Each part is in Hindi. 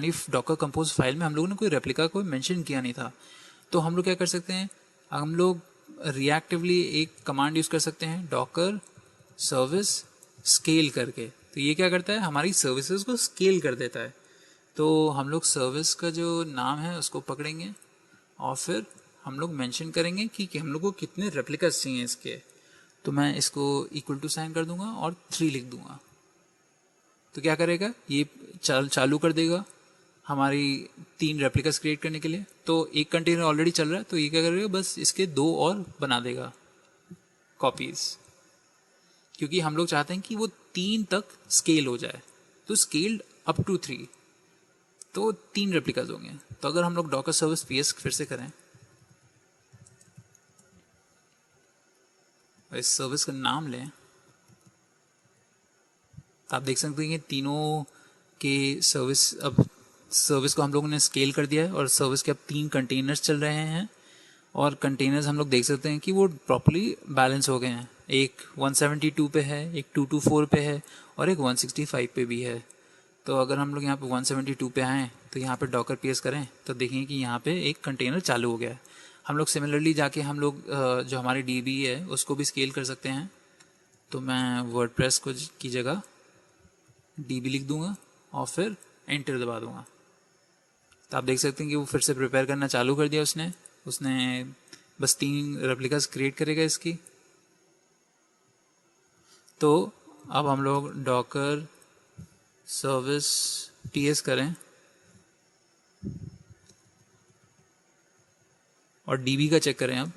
पुरानी डॉकर कंपोज फाइल में हम लोगों ने कोई रेप्लिका को मेंशन किया नहीं था। तो हम लोग क्या कर सकते हैं, हम लोग रिएक्टिवली एक कमांड यूज़ कर सकते हैं, डॉकर सर्विस स्केल करके। तो ये क्या करता है, हमारी सर्विसेज को स्केल कर देता है। तो हम लोग सर्विस का जो नाम है उसको पकड़ेंगे और फिर हम लोग मेंशन करेंगे कि हम लोग को कितने रेप्लिकास चाहिए इसके। तो मैं इसको इक्वल टू साइन कर दूंगा और 3 लिख दूंगा। तो क्या करेगा, ये चालू कर देगा हमारी 3 रेप्लिकास क्रिएट करने के लिए। तो एक कंटेनर ऑलरेडी चल रहा है, तो ये क्या करेगा, बस इसके 2 और बना देगा कॉपीज, क्योंकि हम लोग चाहते हैं कि वो 3 तक स्केल हो जाए। तो स्केल्ड अप टू 3, तो 3 रेप्लिकास होंगे। तो अगर हम लोग डॉकर सर्विस पीएस फिर से करें और इस सर्विस का नाम लें, तो आप देख सकते हैं कि तीनों के सर्विस को हम लोगों ने स्केल कर दिया है और सर्विस के अब 3 कंटेनर्स चल रहे हैं। और कंटेनर्स हम लोग देख सकते हैं कि वो प्रॉपर्ली बैलेंस हो गए हैं। एक 172 पे है, एक 224 पे है और एक 165 पे भी है। तो अगर हम लोग यहाँ पे 172 पे आएँ तो यहाँ पे डॉकर पीएस करें तो देखेंगे कि यहाँ पे एक कंटेनर चालू हो गया है। हम लोग सिमिलरली जाके हम लोग जो हमारी डीबी है उसको भी स्केल कर सकते हैं। तो मैं वर्डप्रेस को की जगह डीबी लिख दूंगा और फिर एंटर दबा दूंगा। तो आप देख सकते हैं कि वो फिर से प्रिपेयर करना चालू कर दिया उसने बस 3 रेप्लिकास क्रिएट करेगा इसकी। तो अब हम लोग डॉकर सर्विस टीएस करें और डीबी का चेक करें अब।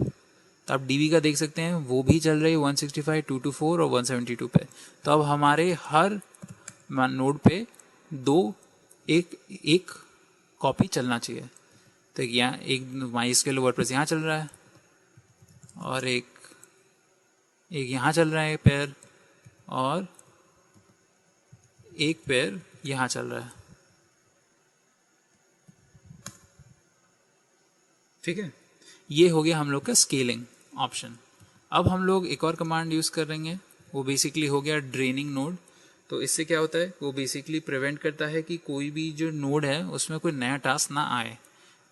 तो आप डीबी का देख सकते हैं वो भी चल रही है 165, 224 और 172 पे। तो अब हमारे हर नोड पे एक कॉपी चलना चाहिए। तो यहाँ एक माइस्क्वेल वर्डप्रेस यहाँ चल रहा है और एक यहाँ चल रहा है पेयर और एक पेयर यहाँ चल रहा है। ठीक है, ये हो गया हम लोग का स्केलिंग ऑप्शन। अब हम लोग एक और कमांड यूज़ करेंगे, वो बेसिकली हो गया ड्रेनिंग नोड। तो इससे क्या होता है, वो बेसिकली प्रिवेंट करता है कि कोई भी जो नोड है उसमें कोई नया टास्क ना आए।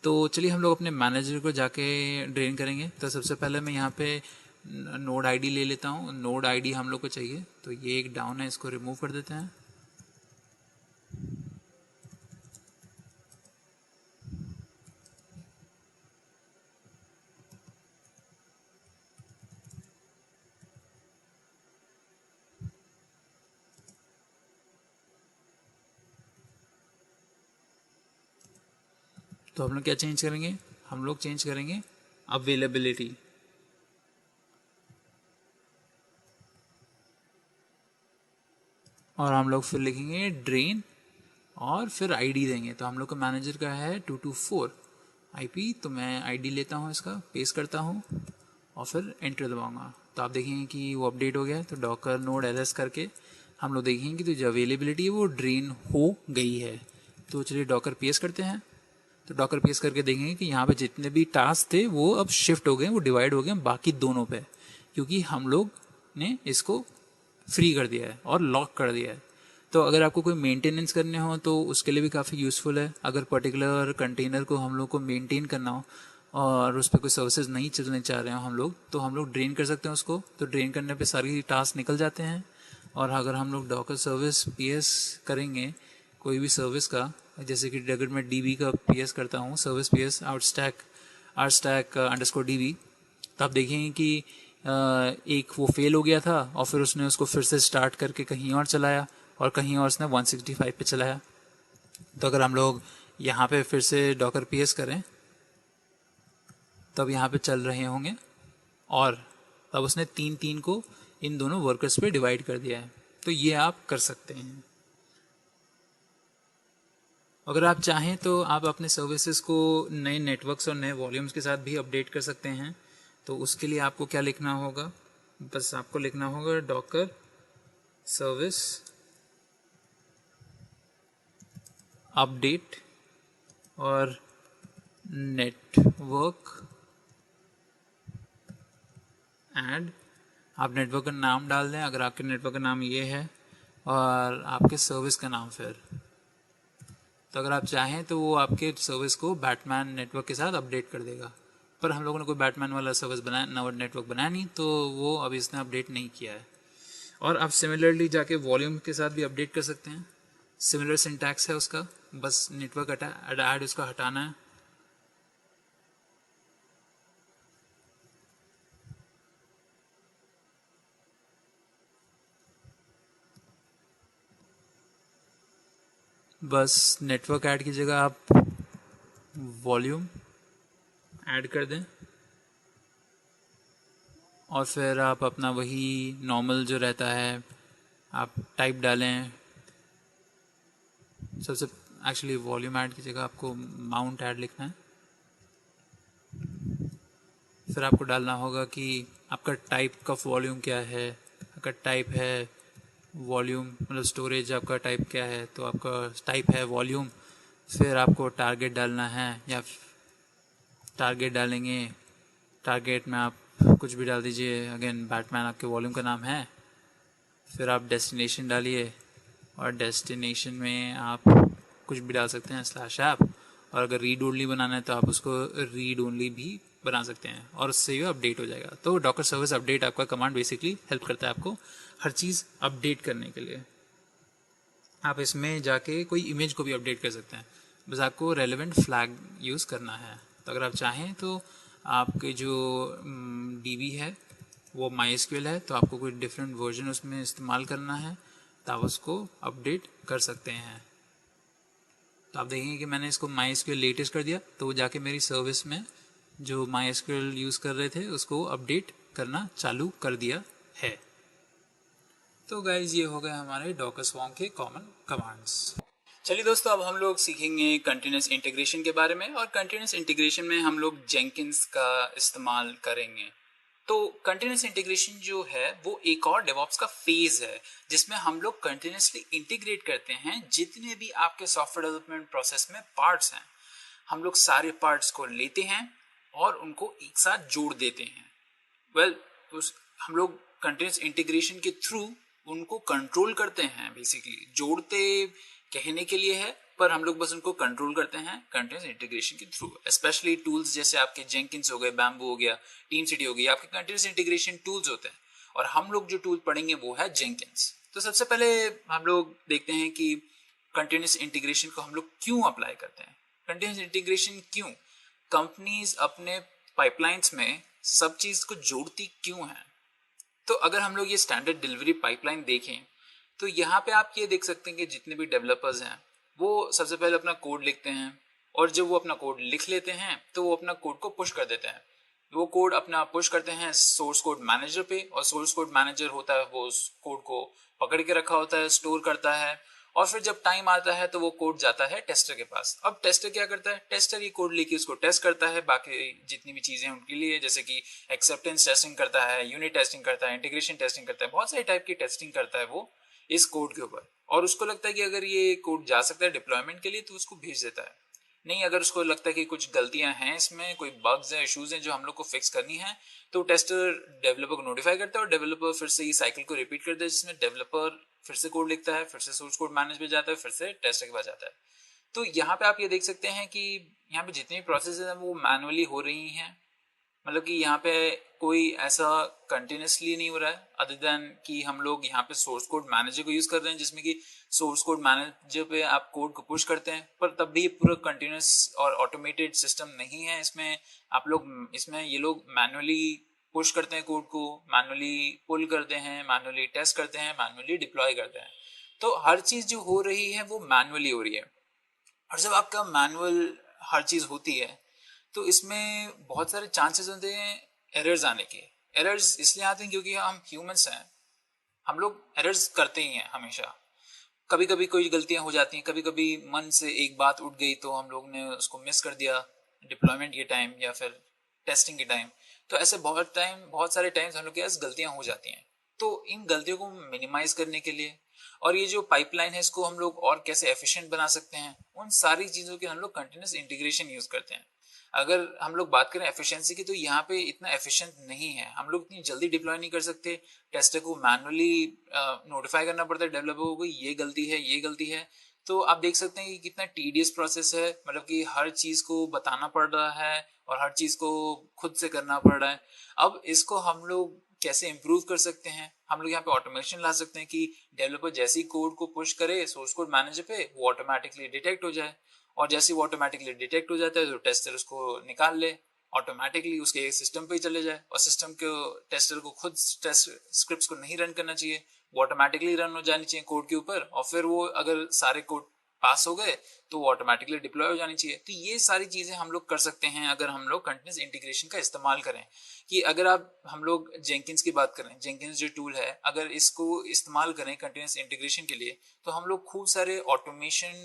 तो चलिए हम लोग अपने मैनेजर को जाके ड्रेन करेंगे। तो सबसे पहले मैं यहाँ पे नोड आईडी ले लेता हूँ। नोड आईडी हम लोग को चाहिए, तो ये एक डाउन है, इसको रिमूव कर देते हैं। तो हम लोग क्या चेंज करेंगे, हम लोग चेंज करेंगे अवेलेबिलिटी। और हम लोग फिर लिखेंगे ड्रेन और फिर आईडी देंगे। तो हम लोग का मैनेजर का है 224 आईपी। तो मैं आईडी लेता हूँ, इसका पेस्ट करता हूँ और फिर एंटर दबाऊंगा। तो आप देखेंगे कि वो अपडेट हो गया। तो डॉकर नोड एलएस करके हम लोग देखेंगे कि जो अवेलेबिलिटी है वो ड्रेन हो गई है। तो चलिए डॉकर पीएस करते हैं। तो डॉकर पीएस करके देखेंगे कि यहाँ पे जितने भी टास्क थे वो अब शिफ्ट हो गए, वो डिवाइड हो गए बाकी दोनों पे, क्योंकि हम लोग ने इसको फ्री कर दिया है और लॉक कर दिया है। तो अगर आपको कोई मेंटेनेंस करने हो तो उसके लिए भी काफ़ी यूज़फुल है। अगर पर्टिकुलर कंटेनर को हम लोग को मेंटेन करना हो और उस पर कोई सर्विसेज नहीं चलने चाह रहे हो हम लोग, तो हम लोग ड्रेन कर सकते हैं उसको। तो ड्रेन करने पे सारी टास्क निकल जाते हैं। और अगर हम लोग डॉकर सर्विस पीएस करेंगे कोई भी सर्विस का, जैसे कि अगर मैं डीबी का पीएस करता हूँ, सर्विस पीएस आउटस्टैक अंडरस्कोर डीबी, तो आप देखेंगे कि एक वो फेल हो गया था और फिर उसने उसको फिर से स्टार्ट करके कहीं और चलाया और कहीं और उसने 165 पे चलाया। तो अगर हम लोग यहाँ पे फिर से डॉकर पीएस करें तब यहाँ पे चल रहे होंगे और तब उसने 3-3 को इन दोनों वर्कर्स पे डिवाइड कर दिया है। तो ये आप कर सकते हैं। अगर आप चाहें तो आप अपने सर्विसेज को नए नेटवर्क्स और नए वॉल्यूम्स के साथ भी अपडेट कर सकते हैं। तो उसके लिए आपको क्या लिखना होगा, बस आपको लिखना होगा डॉकर सर्विस अपडेट और नेटवर्क ऐड। आप नेटवर्क का नाम डाल दें, अगर आपके नेटवर्क का नाम ये है, और आपके सर्विस का नाम फिर तो अगर आप चाहें तो वो आपके सर्विस को बैटमैन नेटवर्क के साथ अपडेट कर देगा, पर हम लोगों ने कोई बैटमैन वाला सर्विस बनाया नेटवर्क बनाया नहीं, तो वो अभी इसने अपडेट नहीं किया है। और आप सिमिलरली जाके वॉल्यूम के साथ भी अपडेट कर सकते हैं, सिमिलर सिंटैक्स है उसका, बस नेटवर्क ऐड उसका हटाना है। बस नेटवर्क ऐड की जगह आप वॉल्यूम ऐड कर दें और फिर आप अपना वही नॉर्मल जो रहता है आप टाइप डालें। सबसे एक्चुअली वॉल्यूम ऐड की जगह आपको माउंट ऐड लिखना है, फिर आपको डालना होगा कि आपका टाइप का वॉल्यूम क्या है। आपका टाइप है वॉल्यूम, मतलब स्टोरेज आपका टाइप क्या है, तो आपका टाइप है वॉल्यूम। फिर आपको टारगेट डालना है, या टारगेट डालेंगे, टारगेट में आप कुछ भी डाल दीजिए, अगेन बैटमैन आपके वॉल्यूम का नाम है। फिर आप डेस्टिनेशन डालिए और डेस्टिनेशन में आप कुछ भी डाल सकते हैं /ऐप, और अगर रीड ओनली बनाना है तो आप उसको रीड ओनली भी बना सकते हैं और उससे ये अपडेट हो जाएगा। तो डॉकर सर्विस अपडेट आपका कमांड बेसिकली हेल्प करता है आपको हर चीज़ अपडेट करने के लिए। आप इसमें जाके कोई इमेज को भी अपडेट कर सकते हैं, बस आपको रेलेवेंट फ्लैग यूज़ करना है। तो अगर आप चाहें तो आपके जो डीबी है वो MySQL है, तो आपको कोई डिफरेंट वर्जन उसमें इस्तेमाल करना है तो आप उसको अपडेट कर सकते हैं। तो आप देखेंगे कि मैंने इसको MySQL लेटेस्ट कर दिया, तो वो जाके मेरी सर्विस में जो MySQL यूज़ कर रहे थे उसको अपडेट करना चालू कर दिया है। तो गाइज ये हो गए हमारे डॉकर स्वॉर्म के कॉमन कमांड्स। चलिए दोस्तों, अब हम लोग सीखेंगे कंटिन्यूस इंटीग्रेशन के बारे में, और कंटिन्यूस इंटीग्रेशन में हम लोग जेंकिंस का इस्तेमाल करेंगे। तो कंटिन्यूस इंटीग्रेशन जो है वो एक और डेवऑप्स का फेज है जिसमें हम लोग कंटिन्यूसली इंटीग्रेट करते हैं जितने भी आपके सॉफ्टवेयर डेवलपमेंट प्रोसेस में पार्ट्स हैं। हम लोग सारे पार्ट्स को लेते हैं और उनको एक साथ जोड़ देते हैं। हम लोग कंटिन्यूस इंटीग्रेशन के थ्रू उनको कंट्रोल करते हैं। बेसिकली जोड़ते कहने के लिए है, पर हम लोग बस उनको कंट्रोल करते हैं कंटिन्यूस इंटीग्रेशन के थ्रू। स्पेशली टूल्स जैसे आपके जेंकिंस हो गए, बैम्बू हो गया, टीमसीटी हो गई, आपके कंटिन्यूस इंटीग्रेशन टूल्स होते हैं। और हम लोग जो टूल पढ़ेंगे वो है जेंकिंस। तो सबसे पहले हम लोग देखते हैं कि कंटिन्यूस इंटीग्रेशन को हम लोग क्यों अप्लाई करते हैं। कंटिन्यूस इंटीग्रेशन क्यों, कंपनीज अपने पाइपलाइंस में सब चीज को जोड़ती क्यों है। तो अगर हम लोग ये स्टैंडर्ड डिलीवरी पाइपलाइन देखें तो यहाँ पे आप ये देख सकते हैं कि जितने भी डेवलपर्स हैं वो सबसे पहले अपना कोड लिखते हैं, और जब वो अपना कोड लिख लेते हैं तो वो अपना कोड को पुश कर देते हैं। वो कोड अपना पुश करते हैं सोर्स कोड मैनेजर पे, और सोर्स कोड मैनेजर होता है वो उस कोड को पकड़ के रखा होता है, स्टोर करता है, और फिर जब टाइम आता है तो वो कोड जाता है टेस्टर के पास। अब टेस्टर क्या करता है, टेस्टर ये कोड लेके उसको टेस्ट करता है बाकी जितनी भी चीजें उनके लिए, जैसे कि एक्सेप्टेंस टेस्टिंग करता है, यूनिट टेस्टिंग करता है, इंटीग्रेशन टेस्टिंग करता है, बहुत सारी टाइप की टेस्टिंग करता है वो इस कोड के ऊपर। और उसको लगता है कि अगर ये कोड जा सकता है डिप्लॉयमेंट के लिए तो उसको भेज देता है। नहीं, अगर उसको लगता है कि कुछ गलतियां हैं इसमें, कोई बग्स हैं, इश्यूज हैं जो हम लोग को फिक्स करनी है, तो टेस्टर डेवलपर को नोटिफाई करता है और डेवलपर फिर से ये साइकिल को रिपीट करता है जिसमें डेवलपर फिर से कोड लिखता है, फिर से सोर्स कोड मैनेज में जाता है, फिर से टेस्टर के पास जाता है। तो यहाँ पे आप ये देख सकते हैं कि यहाँ पे जितनी भी प्रोसेस है वो मैनुअली हो रही हैं। मतलब कि यहाँ पे कोई ऐसा कंटिन्यूसली नहीं हो रहा है, अदर देन कि हम लोग यहाँ पे सोर्स कोड मैनेजर को यूज कर रहे हैं जिसमें कि सोर्स कोड मैनेजर पे आप कोड को पुश करते हैं, पर तब भी पूरा कंटिन्यूस और ऑटोमेटेड सिस्टम नहीं है इसमें। आप लोग इसमें ये लोग मैनुअली पुश करते हैं कोड को, मैनुअली पुल करते हैं, मैनुअली टेस्ट करते हैं, मैनुअली डिप्लॉय करते हैं। तो हर चीज जो हो रही है वो मैनुअली हो रही है। और जब आपका मैनुअल हर चीज होती है तो इसमें बहुत सारे चांसेस होते हैं एरर्स आने के। एरर्स इसलिए आते हैं क्योंकि हम ह्यूमंस हैं, हम लोग एरर्स करते ही हैं हमेशा। कभी कभी कोई गलतियां हो जाती हैं, कभी कभी मन से एक बात उठ गई तो हम लोग ने उसको मिस कर दिया डिप्लॉयमेंट के टाइम या फिर टेस्टिंग के टाइम। तो ऐसे बहुत सारे टाइम्स हम लोग के पास गलतियां हो जाती हैं। तो इन गलतियों को मिनिमाइज करने के लिए, और ये जो पाइपलाइन है इसको हम लोग और कैसे एफिशिएंट बना सकते हैं, उन सारी चीजों के हम लोग कंटिन्यूस इंटीग्रेशन यूज करते हैं। अगर हम लोग बात करें एफिशिएंसी की तो यहाँ पे इतना एफिशिएंट नहीं है, हम लोग इतनी जल्दी डिप्लॉय नहीं कर सकते। टेस्टर को मैनुअली नोटिफाई करना पड़ता है डेवलपर को, ये गलती है, ये गलती है। तो आप देख सकते हैं कि कितना टीडियस प्रोसेस है, मतलब कि हर चीज को बताना पड़ रहा है और हर चीज को खुद से करना पड़ रहा है। अब इसको हम लोग कैसे इम्प्रूव कर सकते हैं? हम लोग यहाँ पे ऑटोमेशन ला सकते हैं कि डेवलपर जैसे ही कोड को पुश करे सोर्स कोड मैनेजर पे, वो ऑटोमेटिकली डिटेक्ट हो जाए, और जैसे वो ऑटोमेटिकली डिटेक्ट हो जाता है तो टेस्टर उसको निकाल ले, ऑटोमेटिकली उसके सिस्टम पे ही चले जाए, और सिस्टम को टेस्टर को खुद टेस्ट स्क्रिप्ट्स को नहीं रन करना चाहिए, वो ऑटोमेटिकली रन हो जानी चाहिए कोड के ऊपर, और फिर वो अगर सारे कोड पास हो गए तो वो ऑटोमेटिकली डिप्लॉय हो जानी चाहिए। तो ये सारी चीजें हम लोग कर सकते हैं अगर हम लोग कंटिन्यूस इंटीग्रेशन का इस्तेमाल करें। कि अगर हम लोग जेंकिंस की बात करें, जेंकिंस जो टूल है, अगर इसको इस्तेमाल करें कंटिन्यूस इंटीग्रेशन के लिए, तो हम लोग खूब सारे ऑटोमेशन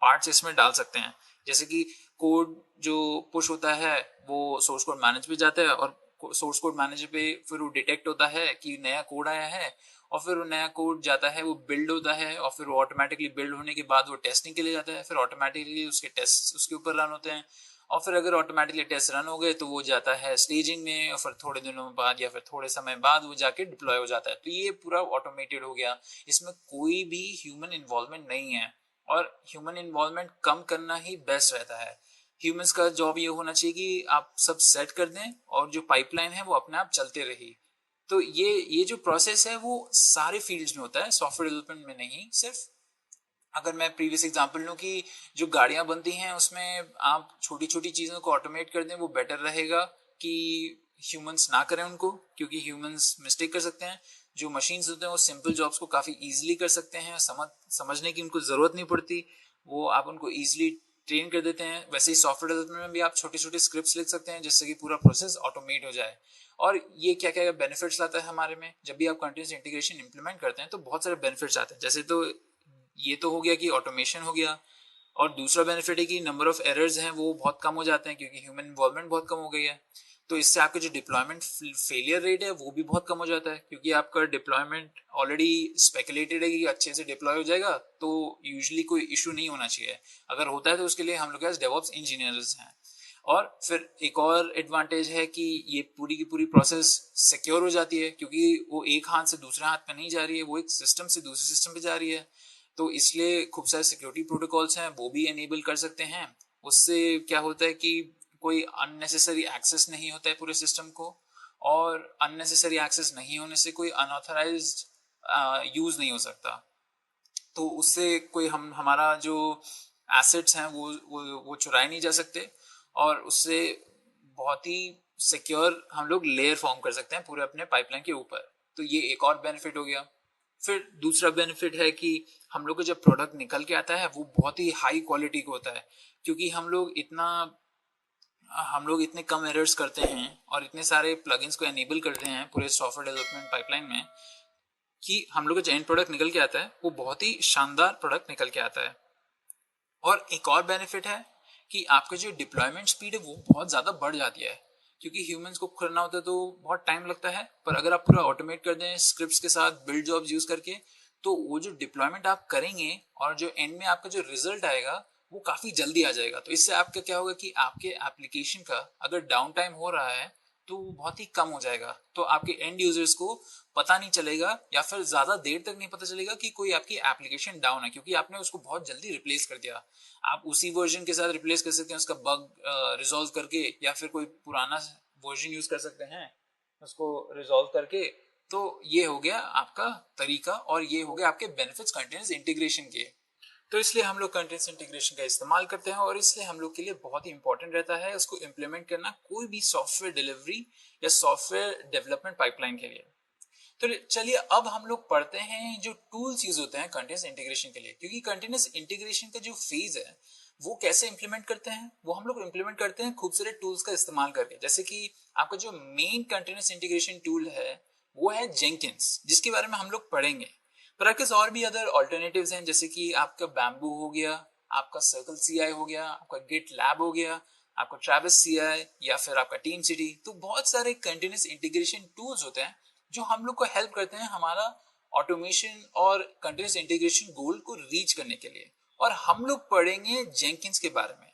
पार्ट्स इसमें डाल सकते हैं। जैसे कि कोड जो पुश होता है वो सोर्स कोड मैनेजर पे जाता है, और सोर्स कोड मैनेजर पे फिर वो डिटेक्ट होता है कि नया कोड आया है, और फिर वो नया कोड जाता है, वो बिल्ड होता है, और फिर वो ऑटोमेटिकली बिल्ड होने के बाद वो टेस्टिंग के लिए जाता है, फिर ऑटोमेटिकली उसके टेस्ट उसके ऊपर रन होते हैं, और फिर अगर ऑटोमेटिकली टेस्ट रन हो गए तो वो जाता है स्टेजिंग में, और फिर थोड़े दिनों बाद या फिर थोड़े समय बाद वो जाके डिप्लॉय हो जाता है। तो ये पूरा ऑटोमेटेड हो गया, इसमें कोई भी ह्यूमन इन्वॉल्वमेंट नहीं है, और ह्यूमन इन्वॉल्वमेंट कम करना ही बेस्ट रहता है। ह्यूमंस का जॉब ये होना चाहिए कि आप सब सेट कर दें और जो पाइपलाइन है वो अपने आप चलते रही। तो ये जो प्रोसेस है वो सारे फील्ड्स में होता है, सॉफ्टवेयर डेवलपमेंट में नहीं सिर्फ। अगर मैं प्रीवियस एग्जांपल लूं कि जो गाड़ियां बनती हैं उसमें आप छोटी छोटी चीजों को ऑटोमेट कर दें, वो बेटर रहेगा कि ह्यूमंस ना करें उनको, क्योंकि ह्यूमंस मिस्टेक कर सकते हैं। जो मशीन्स होते हैं वो सिंपल जॉब्स को काफी इजीली कर सकते हैं, समझने की उनको जरूरत नहीं पड़ती, वो आप उनको इजीली ट्रेन कर देते हैं। वैसे ही सॉफ्टवेयर डेवलपमेंट में भी आप छोटे छोटे स्क्रिप्ट्स लिख सकते हैं जिससे कि पूरा प्रोसेस ऑटोमेट हो जाए। और ये क्या क्या बेनिफिट्स लाता है हमारे में, जब भी आप कंटिन्यूस इंटीग्रेशन इंप्लीमेंट करते हैं तो बहुत सारे बेनिफिट्स आते हैं। जैसे तो ये तो हो गया कि ऑटोमेशन हो गया, और दूसरा बेनिफिट है कि नंबर ऑफ एरर्स हैं वो बहुत कम हो जाते हैं क्योंकि ह्यूमन इन्वॉल्वमेंट बहुत कम हो गई है। तो इससे आपका जो डिप्लॉयमेंट फेलियर रेट है वो भी बहुत कम हो जाता है, क्योंकि आपका डिप्लॉयमेंट ऑलरेडी स्पेकुलेटेड है कि अच्छे से डिप्लॉय हो जाएगा, तो यूजुअली कोई इशू नहीं होना चाहिए। अगर होता है तो उसके लिए हम लोग के पास डेवऑप्स इंजीनियर्स हैं। और फिर एक और एडवांटेज है कि ये पूरी की पूरी प्रोसेस सिक्योर हो जाती है, क्योंकि वो एक हाथ से दूसरे हाथ पे नहीं जा रही है, वो एक सिस्टम से दूसरे सिस्टम पे जा रही है। तो इसलिए खूब सारे सिक्योरिटी प्रोटोकॉल्स हैं वो भी एनेबल कर सकते हैं। उससे क्या होता है कि कोई अननेसेसरी एक्सेस नहीं होता है पूरे सिस्टम को, और अननेसेसरी एक्सेस नहीं होने से कोई अनऑथराइज्ड यूज नहीं हो सकता। तो उससे कोई हमारा जो एसेट्स हैं वो चुराए नहीं जा सकते, और उससे बहुत ही सिक्योर हम लोग लेयर फॉर्म कर सकते हैं पूरे अपने पाइपलाइन के ऊपर। तो ये एक और बेनिफिट हो गया। फिर दूसरा बेनिफिट है कि हम लोग को जब प्रोडक्ट निकल के आता है वो बहुत ही हाई क्वालिटी का होता है, क्योंकि हम लोग इतने कम एरर्स करते हैं और इतने सारे प्लगइन्स को एनेबल करते हैं पूरे सॉफ्टवेयर डेवलपमेंट पाइपलाइन में, कि हम लोग का जो एंड प्रोडक्ट निकल के आता है वो बहुत ही शानदार प्रोडक्ट निकल के आता है। और एक और बेनिफिट है कि आपका जो डिप्लॉयमेंट स्पीड है वो बहुत ज़्यादा बढ़ जाती है, क्योंकि ह्यूमंस को करना होता है तो बहुत टाइम लगता है, पर अगर आप पूरा ऑटोमेट कर दें स्क्रिप्ट्स के साथ बिल्ड जॉब्स यूज करके, तो वो जो डिप्लॉयमेंट आप करेंगे और जो एंड में आपका जो रिजल्ट आएगा वो काफ़ी जल्दी आ जाएगा। तो इससे आपका क्या होगा कि आपके एप्लीकेशन का अगर डाउन टाइम हो रहा है तो बहुत ही कम हो जाएगा, तो आपके एंड यूजर्स को पता नहीं चलेगा या फिर ज्यादा देर तक नहीं पता चलेगा कि कोई आपकी एप्लीकेशन डाउन है, क्योंकि आपने उसको बहुत जल्दी रिप्लेस कर दिया। आप उसी वर्जन के साथ रिप्लेस कर सकते हैं उसका बग रिजॉल्व करके, या फिर कोई पुराना वर्जन यूज कर सकते हैं उसको रिजॉल्व करके। तो ये हो गया आपका तरीका, और ये हो गया आपके बेनिफिट्स कंटिन्यूस इंटीग्रेशन के। तो इसलिए हम लोग कंटिन्यूस इंटीग्रेशन का इस्तेमाल करते हैं, और इसलिए हम लोग के लिए बहुत ही इंपॉर्टेंट रहता है उसको इम्प्लीमेंट करना कोई भी सॉफ्टवेयर डिलीवरी या सॉफ्टवेयर डेवलपमेंट पाइपलाइन के लिए। तो चलिए अब हम लोग पढ़ते हैं जो टूल्स यूज होते हैं कंटिन्यूस इंटीग्रेशन के लिए, क्योंकि कंटिन्यूस इंटीग्रेशन का जो फेज है वो कैसे इंप्लीमेंट करते हैं, वो हम लोग इंप्लीमेंट करते हैं खूब सारे टूल्स का इस्तेमाल करके। जैसे कि आपका जो मेन कंटिन्यूस इंटीग्रेशन टूल है वो है जेंकिंस, जिसके बारे में हम लोग पढ़ेंगे। पर आपके और भी अदर ऑल्टरनेटिव्स हैं, जैसे कि आपका बैम्बू हो गया, आपका सर्कल सीआई हो गया, आपका गिट लैब हो गया, आपका ट्रैविस सीआई, या फिर आपका टीम सिटी। तो बहुत सारे कंटिन्यूस इंटीग्रेशन टूल्स होते हैं जो हम लोग को हेल्प करते हैं हमारा ऑटोमेशन और कंटिन्यूस इंटीग्रेशन गोल को रीच करने के लिए। और हम लोग पढ़ेंगे जेंकिंस के बारे में।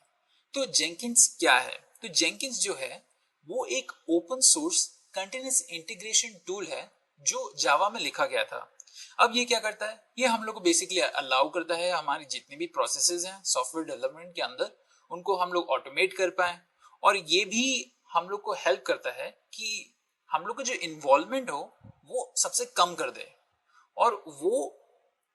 तो जेंकिंस क्या है? तो जेंकिंस जो है वो एक open source continuous integration tool है जो जावा में लिखा गया था। अब ये क्या करता है, ये हम लोग को बेसिकली अलाउ करता है हमारी जितनी भी प्रोसेसेस हैं सॉफ्टवेयर डेवलपमेंट के अंदर, उनको हम लोग ऑटोमेट कर पाए। और ये भी हम लोग को हेल्प करता है कि हम लोग का जो इन्वॉल्वमेंट हो वो सबसे कम कर दे, और वो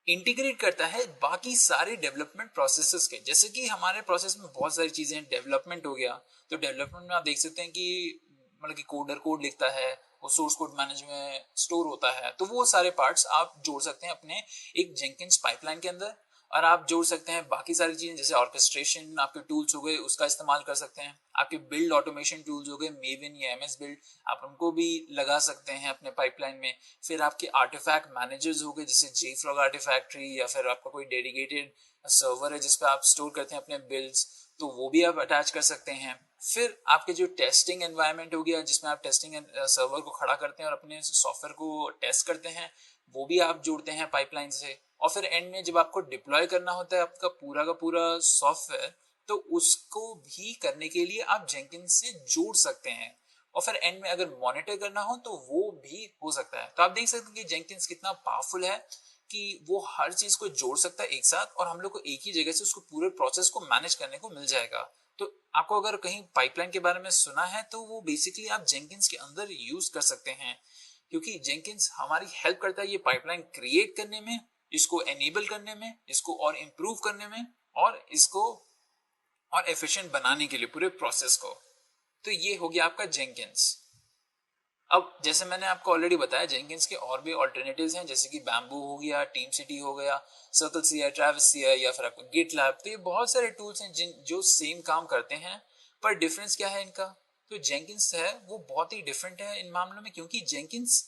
इंटीग्रेट करता है बाकी सारे डेवलपमेंट प्रोसेसेस के। जैसे कि हमारे प्रोसेस में बहुत सारी चीजें, डेवलपमेंट हो गया, तो डेवलपमेंट में आप देख सकते हैं कि मतलब कि कोडर कोड लिखता है, वो सोर्स कोड मैनेज में स्टोर होता है, तो वो सारे पार्ट्स आप जोड़ सकते हैं अपने एक जेंकिन्स पाइपलाइन के अंदर। और आप जोड़ सकते हैं बाकी सारी चीजें, जैसे ऑर्केस्ट्रेशन आपके टूल्स हो गए उसका इस्तेमाल कर सकते हैं, आपके बिल्ड ऑटोमेशन टूल्स हो गए मेविन या एमएस बिल्ड, आप उनको भी लगा सकते हैं अपने पाइपलाइन में। फिर आपके आर्टिफैक्ट मैनेजर्स हो गए जैसे JFrog आर्टिफैक्ट्री, या फिर आपका कोई डेडिकेटेड सर्वर है जिसपे आप स्टोर करते हैं अपने बिल्ड्स, तो वो भी आप अटैच कर सकते हैं। फिर आपके जो टेस्टिंग एनवायरनमेंट हो गया जिसमें आप टेस्टिंग सर्वर को खड़ा करते हैं और अपने सॉफ्टवेयर को टेस्ट करते हैं, वो भी आप जोड़ते हैं पाइपलाइन से। और फिर एंड में जब आपको डिप्लॉय करना होता है आपका पूरा का पूरा सॉफ्टवेयर, तो उसको भी करने के लिए आप जेंकिन्स से जोड़ सकते हैं। और फिर एंड में अगर मॉनिटर करना हो तो वो भी हो सकता है। तो आप देख सकते हैं कि जेंकिन्स कितना पावरफुल है कि वो हर चीज को जोड़ सकता है एक साथ, और हम लोग को एक ही जगह से उसको पूरे प्रोसेस को मैनेज करने को मिल जाएगा। तो आपको अगर कहीं पाइपलाइन के बारे में सुना है तो वो बेसिकली आप जेंकिन्स के अंदर यूज कर सकते हैं, क्योंकि जेंकिन्स हमारी हेल्प करता है ये पाइपलाइन क्रिएट करने में, इसको एनेबल करने में, इसको और इम्प्रूव करने में, और इसको और एफिशिएंट बनाने के लिए पूरे प्रोसेस को। तो ये हो गया आपका जेंकिन्स। अब जैसे मैंने आपको ऑलरेडी बताया जेंकिन्स के और भी ऑल्टरनेटिव्स हैं, जैसे कि बैम्बू हो गया, टीम सिटी हो गया, सर्कल CI, ट्रैविस CI, या फिर आपको गिटलैब। तो ये बहुत सारे टूल्स हैं जो सेम काम करते हैं, पर डिफरेंस क्या है इनका। तो जेंकिन्स है वो बहुत ही डिफरेंट है इन मामलों में, क्योंकि जेंकिन्स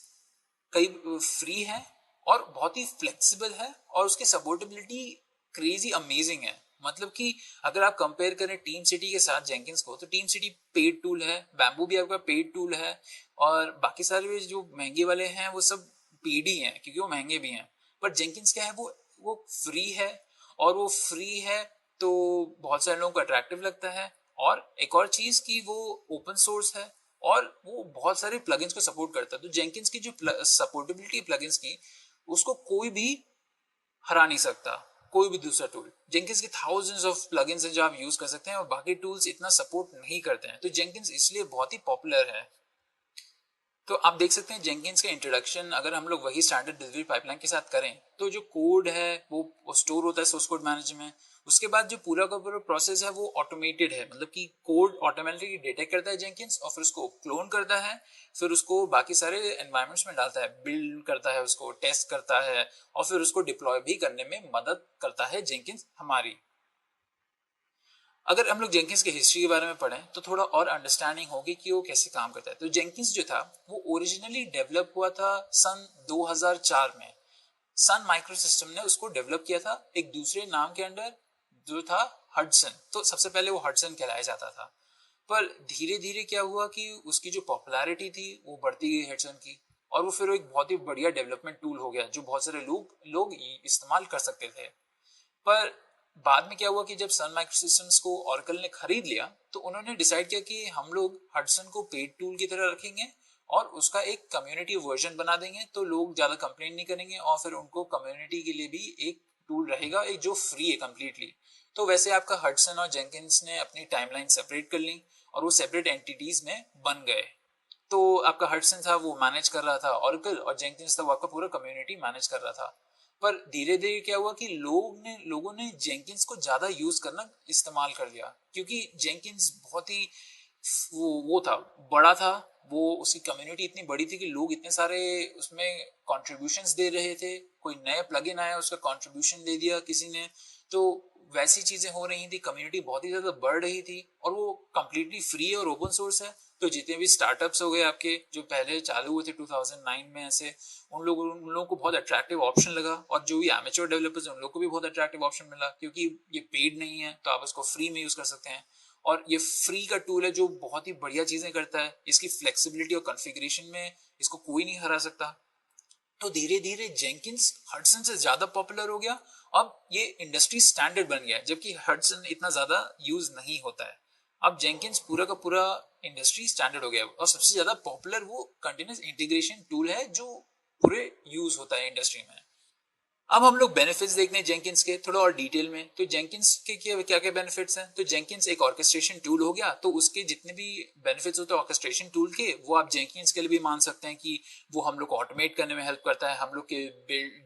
कई फ्री है और बहुत ही फ्लेक्सिबल है, और उसकी सपोर्टेबिलिटी क्रेजी अमेजिंग है। मतलब कि अगर आप कंपेयर करें टीम सिटी के साथ जेंकिन्स को, तो टीम सिटी पेड टूल है, बैम्बू भी आपका पेड टूल है, और बाकी सारे जो महंगे वाले हैं वो सब पेड ही हैं क्योंकि वो महंगे भी हैं। पर जेंकिन्स क्या है, वो फ्री है, और वो फ्री है तो बहुत सारे लोगों को अट्रैक्टिव लगता है। और एक और चीज कि वो ओपन सोर्स है, और वो बहुत सारे प्लगइन्स को सपोर्ट करता है। तो जेंकिन्स की जो सपोर्टेबिलिटी प्लगइन्स की, उसको कोई भी हरा नहीं सकता, कोई भी दूसरा टूल। जेंकिन्स के थाउजेंड्स ऑफ प्लगइन्स हैं जो आप यूज कर सकते हैं, और बाकी टूल्स इतना सपोर्ट नहीं करते हैं। तो जेंकिन्स इसलिए बहुत ही पॉपुलर है। तो आप देख सकते हैं जेंकिन्स का इंट्रोडक्शन अगर हम लोग वही स्टैंडर्ड डिलीवरी पाइपलाइन के साथ करें, तो जो कोड है वो स्टोर होता है सोर्स कोड मैनेजर में। उसके बाद जो पूरा का पूरा प्रोसेस है वो ऑटोमेटेड है, मतलब कि कोड ऑटोमेटिकली डिटेक्ट करता है जेंकिन्स, और फिर उसको क्लोन करता है, फिर उसको बाकी सारे एनवायरमेंट्स में डालता है, बिल्ड करता है, उसको टेस्ट करता है, और फिर उसको डिप्लॉय भी करने में मदद करता है जेंकिन्स हमारी। अगर हम लोग जेंकिन्स की हिस्ट्री के बारे में पढ़ें तो थोड़ा और अंडरस्टैंडिंग होगी कि वो कैसे काम करता है। तो जेंकिन्स जो था वो ओरिजिनली डेवलप हुआ था सन 2004 में। सन माइक्रो सिस्टम ने उसको डेवलप किया था एक दूसरे नाम के अंडर, जो था हडसन। तो सबसे पहले वो हडसन कहलाया जाता था, पर धीरे धीरे क्या हुआ कि उसकी जो पॉपुलैरिटी थी वो बढ़ती गई हडसन की, और वो फिर एक बहुत ही बढ़िया डेवलपमेंट टूल हो गया जो बहुत सारे लोग इस्तेमाल कर सकते थे। पर बाद में क्या हुआ कि जब सन माइक्रो सिस्टम्स को ऑरेकल ने खरीद लिया, तो उन्होंने डिसाइड किया कि हम लोग हडसन को पेड टूल की तरह रखेंगे, और उसका एक कम्युनिटी वर्जन बना देंगे, तो लोग ज्यादा कंप्लेन नहीं करेंगे, और फिर उनको कम्युनिटी के लिए भी एक टूल रहेगा एक जो फ्री है कम्प्लीटली। तो वैसे आपका हडसन और जेंकिन्स ने अपनी टाइमलाइन सेपरेट कर ली, और वो सेपरेट एंटिटीज में बन गए। तो आपका हडसन था वो मैनेज कर रहा था ऑरेकल, और जेंकिन्स था वो आपका पूरा कम्युनिटी मैनेज कर रहा था। पर धीरे धीरे क्या हुआ कि लोगों ने जेंकिन्स को ज्यादा यूज करना इस्तेमाल कर लिया, क्योंकि जेंकिन्स बहुत ही वो था, बड़ा था, वो उसकी कम्युनिटी इतनी बड़ी थी कि लोग इतने सारे उसमें कॉन्ट्रीब्यूशंस दे रहे थे। कोई नया प्लगइन आया उसका कॉन्ट्रीब्यूशन दे दिया किसी ने, तो वैसी चीजें हो रही थी, कम्युनिटी बहुत ही ज्यादा बढ़ रही थी, और वो कम्प्लीटली फ्री और ओपन सोर्स है। तो जितने भी स्टार्टअप्स हो गए आपके जो पहले चालू हुए थे 2009 में ऐसे, उन लोगों को बहुत अट्रैक्टिव ऑप्शन लगा, और जो भी एमेच्योर डेवलपर्स हैं उन लोगों को भी बहुत अट्रैक्टिव ऑप्शन मिला, क्योंकि ये पेड नहीं है तो आप इसको फ्री में यूज कर सकते हैं, और ये फ्री का टूल है जो बहुत ही बढ़िया चीजें करता है। इसकी फ्लेक्सिबिलिटी और कॉन्फ़िगरेशन में इसको कोई नहीं हरा सकता। तो धीरे धीरे जेंकिन्स हडसन से ज्यादा पॉपुलर हो गया। अब ये इंडस्ट्री स्टैंडर्ड बन गया, जबकि हडसन इतना ज्यादा यूज नहीं होता है। अब जेंकिन्स पूरा का पूरा इंडस्ट्री स्टैंडर्ड हो गया, और सबसे ज्यादा पॉपुलर वो कंटिन्यूस इंटीग्रेशन टूल है जो पूरे यूज होता है इंडस्ट्री में। अब हम लोग बेनिफिट्स देखते हैं जेंकिंस के थोड़ा और डिटेल में। तो जेंकिंस के क्या क्या बेनिफिट्स हैं? तो जेंकिंस एक ऑर्केस्ट्रेशन टूल हो गया, तो उसके जितने भी बेनिफिट्स होते हैं ऑर्केस्ट्रेशन टूल के, वो आप जेंकिंस के लिए भी मान सकते हैं कि वो हम लोग को ऑटोमेट करने में हेल्प करता है, हम लोग के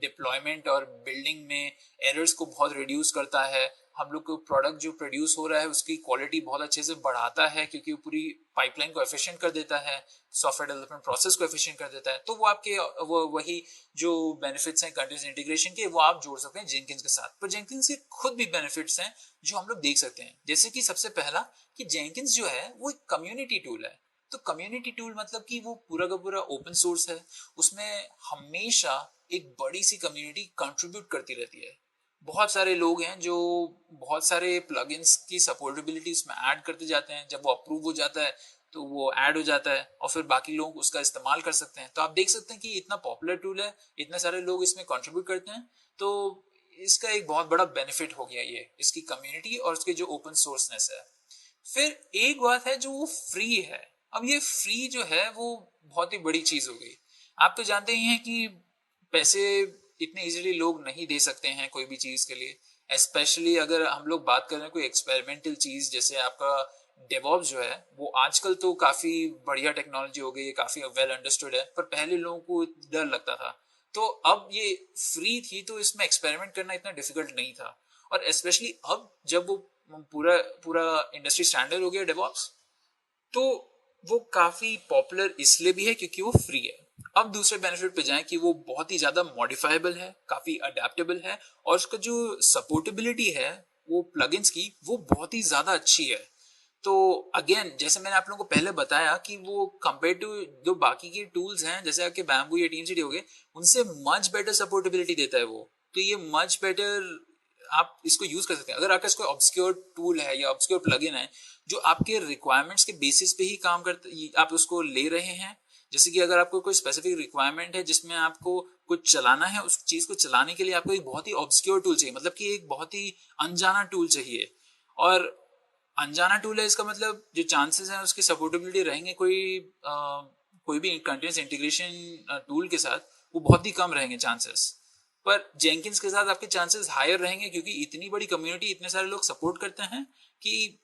डिप्लॉयमेंट और बिल्डिंग में एरर्स को बहुत रिड्यूस करता है, हम लोग को प्रोडक्ट जो प्रोड्यूस हो रहा है उसकी क्वालिटी बहुत अच्छे से बढ़ाता है, क्योंकि वो पूरी पाइपलाइन को एफिशिएंट कर देता है, सॉफ्टवेयर डेवलपमेंट प्रोसेस को एफिशिएंट कर देता है। तो वो आपके वो वही जो बेनिफिट्स हैं कंटिन्यूस इंटीग्रेशन के, वो आप जोड़ सकते हैं जेंकिंस के साथ। पर जेंकिंस के खुद भी बेनिफिट्स हैं जो हम लोग देख सकते हैं, जैसे कि सबसे पहला कि जेंकिंस जो है वो एक कम्युनिटी टूल है। तो कम्युनिटी टूल मतलब कि वो पूरा का पूरा ओपन सोर्स है, उसमें हमेशा एक बड़ी सी कम्युनिटी कंट्रीब्यूट करती रहती है। बहुत सारे लोग हैं जो बहुत सारे प्लगइन्स की सपोर्टेबिलिटी उसमें ऐड करते जाते हैं, जब वो अप्रूव हो जाता है तो वो ऐड हो जाता है और फिर बाकी लोग उसका इस्तेमाल कर सकते हैं। तो आप देख सकते हैं कि इतना पॉपुलर टूल है, इतने सारे लोग इसमें कंट्रीब्यूट करते हैं, तो इसका एक बहुत बड़ा बेनिफिट हो गया ये, इसकी कम्युनिटी और उसके जो ओपन सोर्सनेस है। फिर एक बात है जो वो फ्री है। अब ये फ्री जो है वो बहुत ही बड़ी चीज हो गई। आप तो जानते ही हैं कि पैसे इतने इजीली लोग नहीं दे सकते हैं कोई भी चीज के लिए, स्पेशली अगर हम लोग बात कर रहे हैं कोई एक्सपेरिमेंटल चीज, जैसे आपका डेवॉप्स जो है वो आजकल तो काफी बढ़िया टेक्नोलॉजी हो गई है, काफी वेल अंडरस्टूड है, पर पहले लोगों को डर लगता था। तो अब ये फ्री थी तो इसमें एक्सपेरिमेंट करना इतना डिफिकल्ट नहीं था। और स्पेशली अब जब वो पूरा पूरा इंडस्ट्री स्टैंडर्ड हो गया डेवॉप्स, तो वो काफी पॉपुलर इसलिए भी है क्योंकि वो फ्री है। अब दूसरे बेनिफिट पे जाएं कि वो बहुत ही ज्यादा मॉडिफाइबल है, काफी अडेप्टेबल है, और उसका जो सपोर्टेबिलिटी है वो प्लगइन्स की वो बहुत ही ज्यादा अच्छी है। तो अगेन जैसे मैंने आप लोगों को पहले बताया कि वो कंपेयर टू जो बाकी के टूल्स हैं जैसे आपके बैम्बू या टीम सीडी हो गए, उनसे मच बेटर सपोर्टेबिलिटी देता है वो। तो ये मच बेटर आप इसको यूज कर सकते हैं। अगर आपका कोई ऑब्सक्योर टूल है या ऑब्सक्योर प्लगइन है जो आपके रिक्वायरमेंट्स के बेसिस पे ही काम करते, आप उसको ले रहे हैं, जैसे कि अगर आपको कोई स्पेसिफिक रिक्वायरमेंट है जिसमें आपको कुछ चलाना है, उस चीज को चलाने के लिए आपको एक बहुत ही ऑब्सक्योर टूल चाहिए, मतलब कि एक बहुत ही अनजाना टूल चाहिए। और अनजाना टूल है इसका मतलब जो चांसेस हैं उसकी सपोर्टेबिलिटी रहेंगे कोई भी कंटिन्यूस इंटीग्रेशन टूल के साथ, वो बहुत ही कम रहेंगे चांसेस। पर जेंकिंस के साथ आपके चांसेस हायर रहेंगे, क्योंकि इतनी बड़ी कम्युनिटी, इतने सारे लोग सपोर्ट करते हैं कि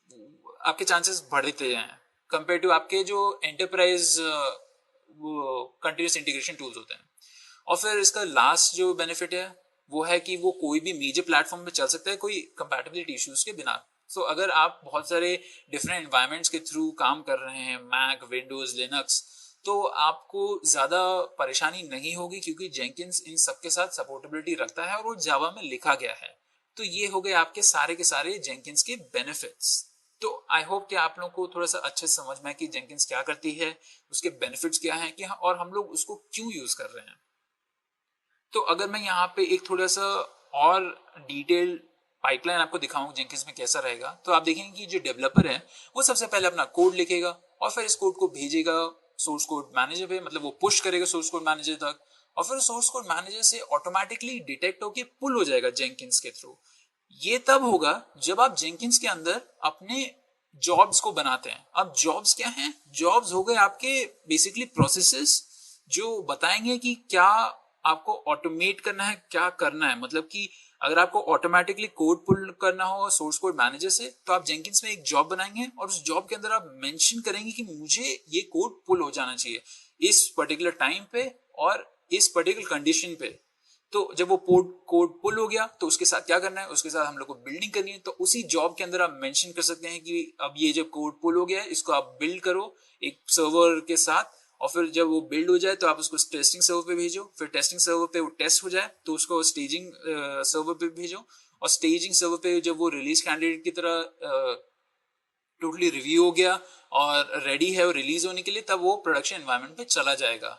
आपके चांसेस बढ़ते हैं कंपेयर टू आपके जो एंटरप्राइज कंटिन्यूस इंटीग्रेशन टूल्स होते हैं। और फिर इसका लास्ट जो बेनिफिट है वो है कि वो कोई भी मेजर प्लेटफॉर्म पे चल सकता है कोई कंपैटिबिलिटी इश्यूज के बिना। सो अगर आप बहुत सारे डिफरेंट एनवायरनमेंट्स के थ्रू काम कर रहे हैं, मैक, विंडोज, लिनक्स, तो आपको ज्यादा परेशानी नहीं होगी, क्योंकि जेंकिंस इन सबके साथ सपोर्टेबिलिटी रखता है और वो जावा में लिखा गया है। तो ये हो गए आपके सारे के सारे जेंकिंस के बेनिफिट्स। तो आई होप कि आप लोगों को थोड़ा सा अच्छे से समझ में है कि जेंकिंस क्या करती है, उसके बेनिफिट्स क्या हैं, कि और हम लोग उसको क्यों यूज कर रहे हैं। तो अगर मैं यहाँ पे एक थोड़ा सा और डिटेल पाइपलाइन आपको दिखाऊं जेंकिंस में कैसा रहेगा, तो आप देखेंगे कि जो डेवलपर है वो सबसे पहले अपना कोड लिखेगा और फिर इस कोड को भेजेगा सोर्स कोड मैनेजर पे, मतलब वो पुश करेगा सोर्स कोड मैनेजर तक, और फिर सोर्स कोड मैनेजर से ऑटोमेटिकली डिटेक्ट होके पुल हो जाएगा जेंकिंस के थ्रू। ये तब होगा जब आप जेंकिंस के अंदर अपने जॉब्स को बनाते हैं। अब जॉब्स क्या हैं? जॉब्स हो गए आपके बेसिकली प्रोसेसेस जो बताएंगे कि क्या आपको ऑटोमेट करना है, क्या करना है। मतलब कि अगर आपको ऑटोमेटिकली कोड पुल करना हो सोर्स कोड मैनेजर से, तो आप जेंकिंस में एक जॉब बनाएंगे और उस जॉब के अंदर आप मेंशन करेंगे कि मुझे ये कोड पुल हो जाना चाहिए इस पर्टिकुलर टाइम पे और इस पर्टिकुलर कंडीशन पे। तो जब वो कोड पुल हो गया तो उसके साथ क्या करना है, उसके साथ हम लोग को बिल्डिंग करनी है। तो उसी जॉब के अंदर आप मेंशन कर सकते हैं कि अब ये जब कोड पुल हो गया है इसको आप बिल्ड करो एक सर्वर के साथ, और फिर जब वो बिल्ड हो जाए तो आप उसको टेस्टिंग सर्वर पे भेजो, फिर टेस्टिंग सर्वर पे वो टेस्ट हो जाए तो उसको स्टेजिंग सर्वर पे भेजो, और स्टेजिंग सर्वर पे जब वो रिलीज कैंडिडेट की तरह टोटली रिव्यू हो गया और रेडी है वो रिलीज होने के लिए, तब वो प्रोडक्शन एनवायरनमेंट पे चला जाएगा।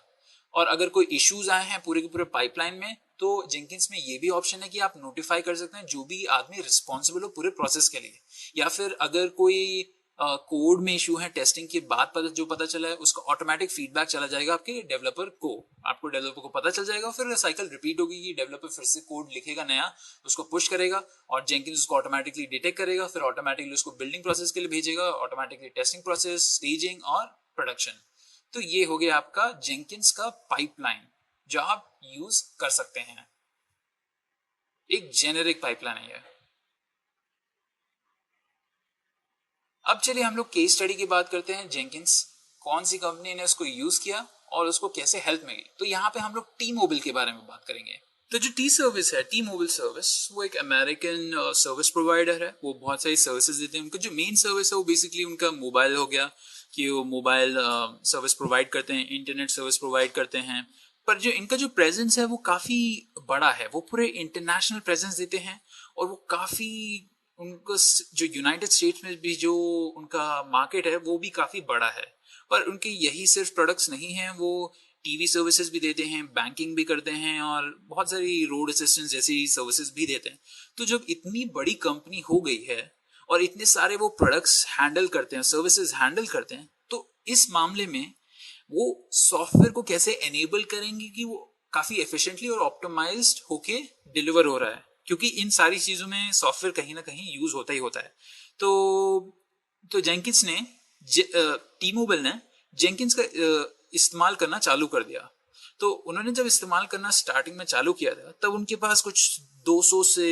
और अगर कोई इश्यूज आए हैं पूरे के पूरे पाइपलाइन में, तो जेंकिंस में ये भी ऑप्शन है कि आप नोटिफाई कर सकते हैं जो भी आदमी रिस्पॉन्सिबल हो पूरे प्रोसेस के लिए। या फिर अगर कोई कोड में इशू है टेस्टिंग के बाद जो पता चला है उसका ऑटोमेटिक फीडबैक चला जाएगा आपके डेवलपर को, आपको डेवलपर को पता चल जाएगा, फिर साइकिल रिपीट होगी कि डेवलपर फिर से कोड लिखेगा नया, उसको पुश करेगा और जेंकिंस उसको ऑटोमेटिकली डिटेक्ट करेगा, फिर ऑटोमेटिकली उसको बिल्डिंग प्रोसेस के लिए भेजेगा, ऑटोमेटिकली टेस्टिंग प्रोसेस, स्टेजिंग और प्रोडक्शन। तो ये हो गया आपका जेंकिंस का पाइपलाइन। जो आप यूज कर सकते हैं। एक जेनेरिक पाइपलाइन है। अब चलिए हम लोग केस स्टडी की बात करते हैं। जेंकिंस, कौन सी कंपनी ने उसको यूज किया और उसको कैसे हेल्प मिली। तो यहाँ पे हम लोग टी मोबाइल के बारे में बात करेंगे। तो जो टी सर्विस है, टी मोबाइल सर्विस, वो एक अमेरिकन सर्विस प्रोवाइडर है। वो बहुत सारी सर्विसेज देते हैं। उनका जो मेन सर्विस है वो बेसिकली उनका मोबाइल हो गया, कि वो मोबाइल सर्विस प्रोवाइड करते हैं, इंटरनेट सर्विस प्रोवाइड करते हैं। पर जो इनका जो प्रेजेंस है वो काफ़ी बड़ा है। वो पूरे इंटरनेशनल प्रेजेंस देते हैं और वो काफ़ी, उनको जो यूनाइटेड स्टेट्स में भी जो उनका मार्केट है वो भी काफ़ी बड़ा है। पर उनके यही सिर्फ प्रोडक्ट्स नहीं हैं, वो टीवी सर्विसेज भी देते हैं, बैंकिंग भी करते हैं और बहुत सारी रोड असिस्टेंस जैसी सर्विसेज भी देते हैं। तो जब इतनी बड़ी कंपनी हो गई है और इतने सारे वो प्रोडक्ट्स हैंडल करते हैं, सर्विसेज हैंडल करते हैं, तो इस मामले में वो सॉफ्टवेयर को कैसे एनेबल करेंगे कि वो काफी एफिशिएंटली और ऑप्टिमाइज्ड होके डिलीवर हो रहा है, क्योंकि इन सारी चीजों में सॉफ्टवेयर कहीं ना कहीं यूज होता ही होता है। तो जेंकिंस ने, टी मोबाइल ने जेंकिंस का इस्तेमाल करना चालू कर दिया। तो उन्होंने जब इस्तेमाल करना स्टार्टिंग में चालू किया था, तब उनके पास कुछ 200 से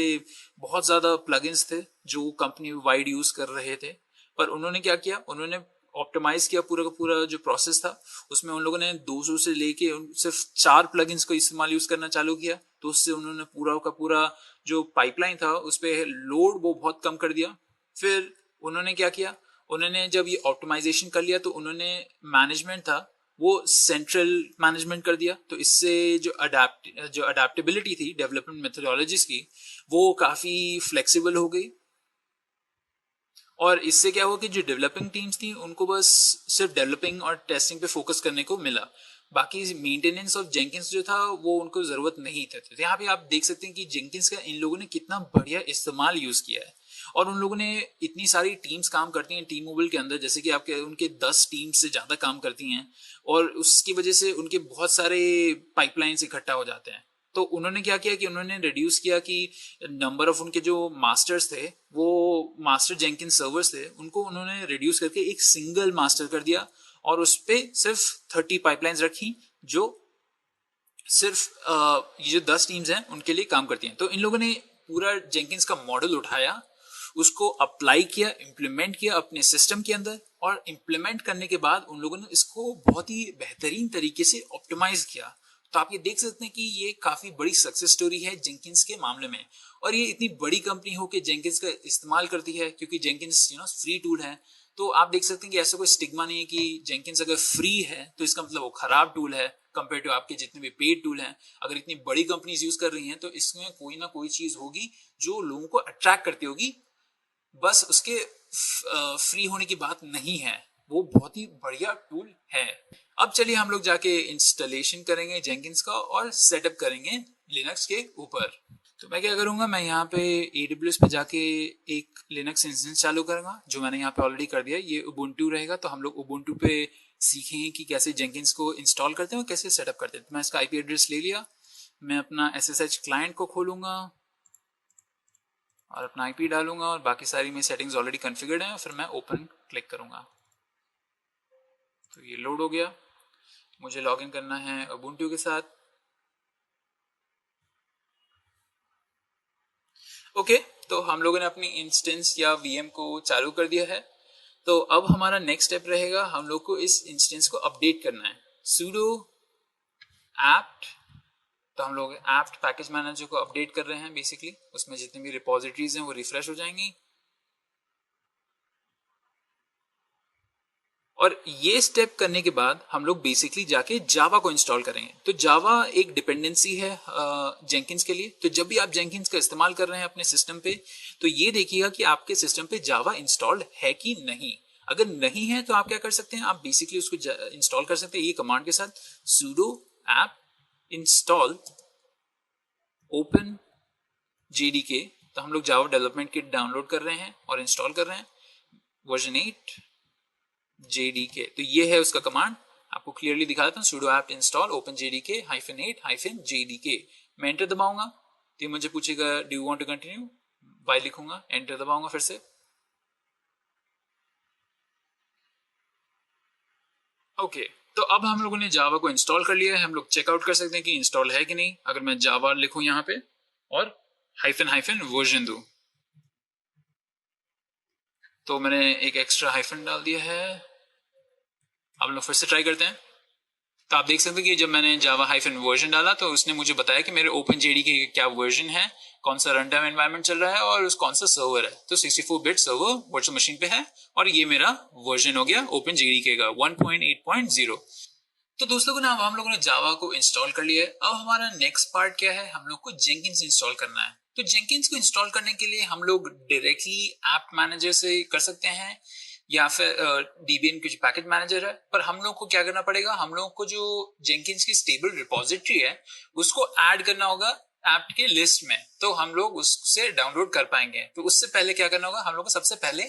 बहुत ज़्यादा प्लगइन्स थे जो कंपनी वाइड यूज़ कर रहे थे। पर उन्होंने क्या किया, उन्होंने ऑप्टिमाइज किया पूरा का पूरा जो प्रोसेस था। उसमें उन लोगों ने 200 से लेके सिर्फ 4 प्लगइन्स को इस्तेमाल यूज़ करना चालू किया। तो उससे उन्होंने पूरा का पूरा जो पाइपलाइन था उस पर लोड वो बहुत कम कर दिया। फिर उन्होंने क्या किया, उन्होंने जब ये ऑप्टिमाइजेशन कर लिया तो उन्होंने मैनेजमेंट था वो सेंट्रल मैनेजमेंट कर दिया। तो इससे जो अडेप्टेबिलिटी थी डेवलपमेंट मेथोडोलॉजीज की, वो काफ़ी फ्लेक्सिबल हो गई। और इससे क्या हुआ कि जो डेवलपिंग टीम्स थी उनको बस सिर्फ डेवलपिंग और टेस्टिंग पे फोकस करने को मिला। बाकी मेंटेनेंस ऑफ जेंकिंस जो था वो उनको जरूरत नहीं थी। तो यहाँ पे आप देख सकते हैं कि जेंकिंस का इन लोगों ने कितना बढ़िया इस्तेमाल यूज किया है। और उन लोगों ने इतनी सारी टीम्स काम करती हैं टी मोबाइल के अंदर, जैसे कि आपके उनके 10 टीम्स से ज़्यादा काम करती हैं। और उसकी वजह से उनके बहुत सारे पाइपलाइंस इकट्ठा हो जाते हैं। तो उन्होंने क्या किया कि उन्होंने रिड्यूस किया कि नंबर ऑफ उनके जो मास्टर्स थे, वो मास्टर जेंकिन सर्वर्स थे, उनको उन्होंने रिड्यूस करके एक सिंगल मास्टर कर दिया और उस पर सिर्फ 30 पाइपलाइंस रखी जो सिर्फ ये जो 10 टीम्स हैं उनके लिए काम करती हैं। तो इन लोगों ने पूरा जेंकिंस का मॉडल उठाया, उसको अप्लाई किया, इम्प्लीमेंट किया अपने सिस्टम के अंदर, और इम्प्लीमेंट करने के बाद उन लोगों ने इसको बहुत ही बेहतरीन तरीके से ऑप्टिमाइज किया। तो आप ये देख सकते हैं कि ये काफी बड़ी सक्सेस स्टोरी है जेंकिंस के मामले में। और ये इतनी बड़ी कंपनी हो के जेंकिंस का इस्तेमाल करती है, क्योंकि जेंकिंस फ्री टूल है। तो आप देख सकते हैं कि ऐसा कोई स्टिग्मा नहीं है कि जेंकिंस अगर फ्री है तो इसका मतलब वो खराब टूल है कंपेयर टू आपके जितने भी पेड टूल हैं। अगर इतनी बड़ी कंपनीज यूज कर रही हैं तो इसमें कोई ना कोई चीज होगी जो लोगों को अट्रैक्ट करती होगी। बस उसके फ्री होने की बात नहीं है, वो बहुत ही बढ़िया टूल है। अब चलिए हम लोग जाके इंस्टॉलेशन करेंगे जेंकिंस का और सेटअप करेंगे लिनक्स के ऊपर। तो मैं क्या करूंगा, मैं यहाँ पे AWS पे जाके एक लिनक्स इंस्टेंस चालू करूंगा, जो मैंने यहाँ पे ऑलरेडी कर दिया। ये उबुंटू रहेगा, तो हम लोग उबुंटू पे सीखेंगे कि कैसे जेंकिंस को इंस्टॉल करते हैं और कैसे सेटअप करते हैं। तो मैं इसका IP एड्रेस ले लिया, मैं अपना SSH क्लाइंट को खोलूंगा और अपना IP डालूंगा और बाकी सारी मेरी सेटिंग्स ऑलरेडी कॉन्फ़िगर्ड हैं। फिर मैं ओपन क्लिक करूंगा तो ये लोड हो गया। मुझे लॉगिन करना है उबुंटू के साथ। ओके, तो हम लोगों ने अपनी इंस्टेंस या VM को चालू कर दिया है। तो अब हमारा नेक्स्ट स्टेप रहेगा, हम लोग को इस इंस्टेंस को अपडेट करना है। sudo apt, तो हम लोग apt पैकेज मैनेजर को अपडेट कर रहे हैं। बेसिकली उसमें जितनी भी रिपोजिटरीज हैं वो रिफ्रेश हो जाएंगी। और ये स्टेप करने के बाद हम लोग बेसिकली जाके जावा को इंस्टॉल करेंगे। तो जावा एक डिपेंडेंसी है जेंकिंस के लिए। तो जब भी आप जेंकिंस का इस्तेमाल कर रहे हैं अपने सिस्टम पे, तो ये देखिएगा कि आपके सिस्टम पे जावा इंस्टॉल्ड है कि नहीं। अगर नहीं है तो आप क्या कर सकते हैं, आप बेसिकली उसको इंस्टॉल कर सकते हैं ये कमांड के साथ, sudo apt install open jdk। तो हम लोग जावा डेवलपमेंट किट डाउनलोड कर रहे हैं और इंस्टॉल कर रहे हैं, वर्जन 8 JDK। तो ये है उसका कमांड, आपको क्लियरली दिखा देता हूँ, sudo apt install open jdk -8 -jdk। मैं एंटर दबाऊंगा तो मुझे पूछेगा do you want to continue, Y लिखूंगा, एंटर दबाऊंगा फिर से। ओके, तो अब हम लोगों ने जावा को इंस्टॉल कर लिया है, हम लोग चेकआउट कर सकते हैं कि इंस्टॉल है कि नहीं। अगर मैं जावा लिखूं यहाँ पे और हाइफन हाइफन वर्जन दूं, तो मैंने एक एक्स्ट्रा हाइफन डाल दिया है। अब लोग फिर से ट्राई करते हैं। तो आप देख सकते हैं कि जब मैंने जावा हाइफन वर्जन डाला तो उसने मुझे बताया कि मेरे ओपन जेडी के क्या वर्जन है, कौन सा रन टाइम एनवायरनमेंट चल रहा है और कौन सा सर्वर है। तो 64 बिट सर्वर वर्चुअल मशीन पे है और ये मेरा वर्जन हो गया ओपन जेडी के का 1.8.0। तो दोस्तों को ना अब हम लोगों ने जावा को इंस्टॉल कर लिया है। अब हमारा नेक्स्ट पार्ट क्या है, हम लोग को जेंकिन्स इंस्टॉल करना है। तो जेंकिन्स को इंस्टॉल करने के लिए हम लोग डायरेक्टली ऐप मैनेजर से कर सकते हैं या फिर डीबीएन कुछ पैकेज मैनेजर है। पर हम लोग को क्या करना पड़ेगा, हम लोग को जो जेंकिन्स की स्टेबल रिपोजिटरी है उसको ऐड करना होगा ऐप के लिस्ट में, तो हम लोग उससे डाउनलोड कर पाएंगे। तो उससे पहले क्या करना होगा, हम लोग को सबसे पहले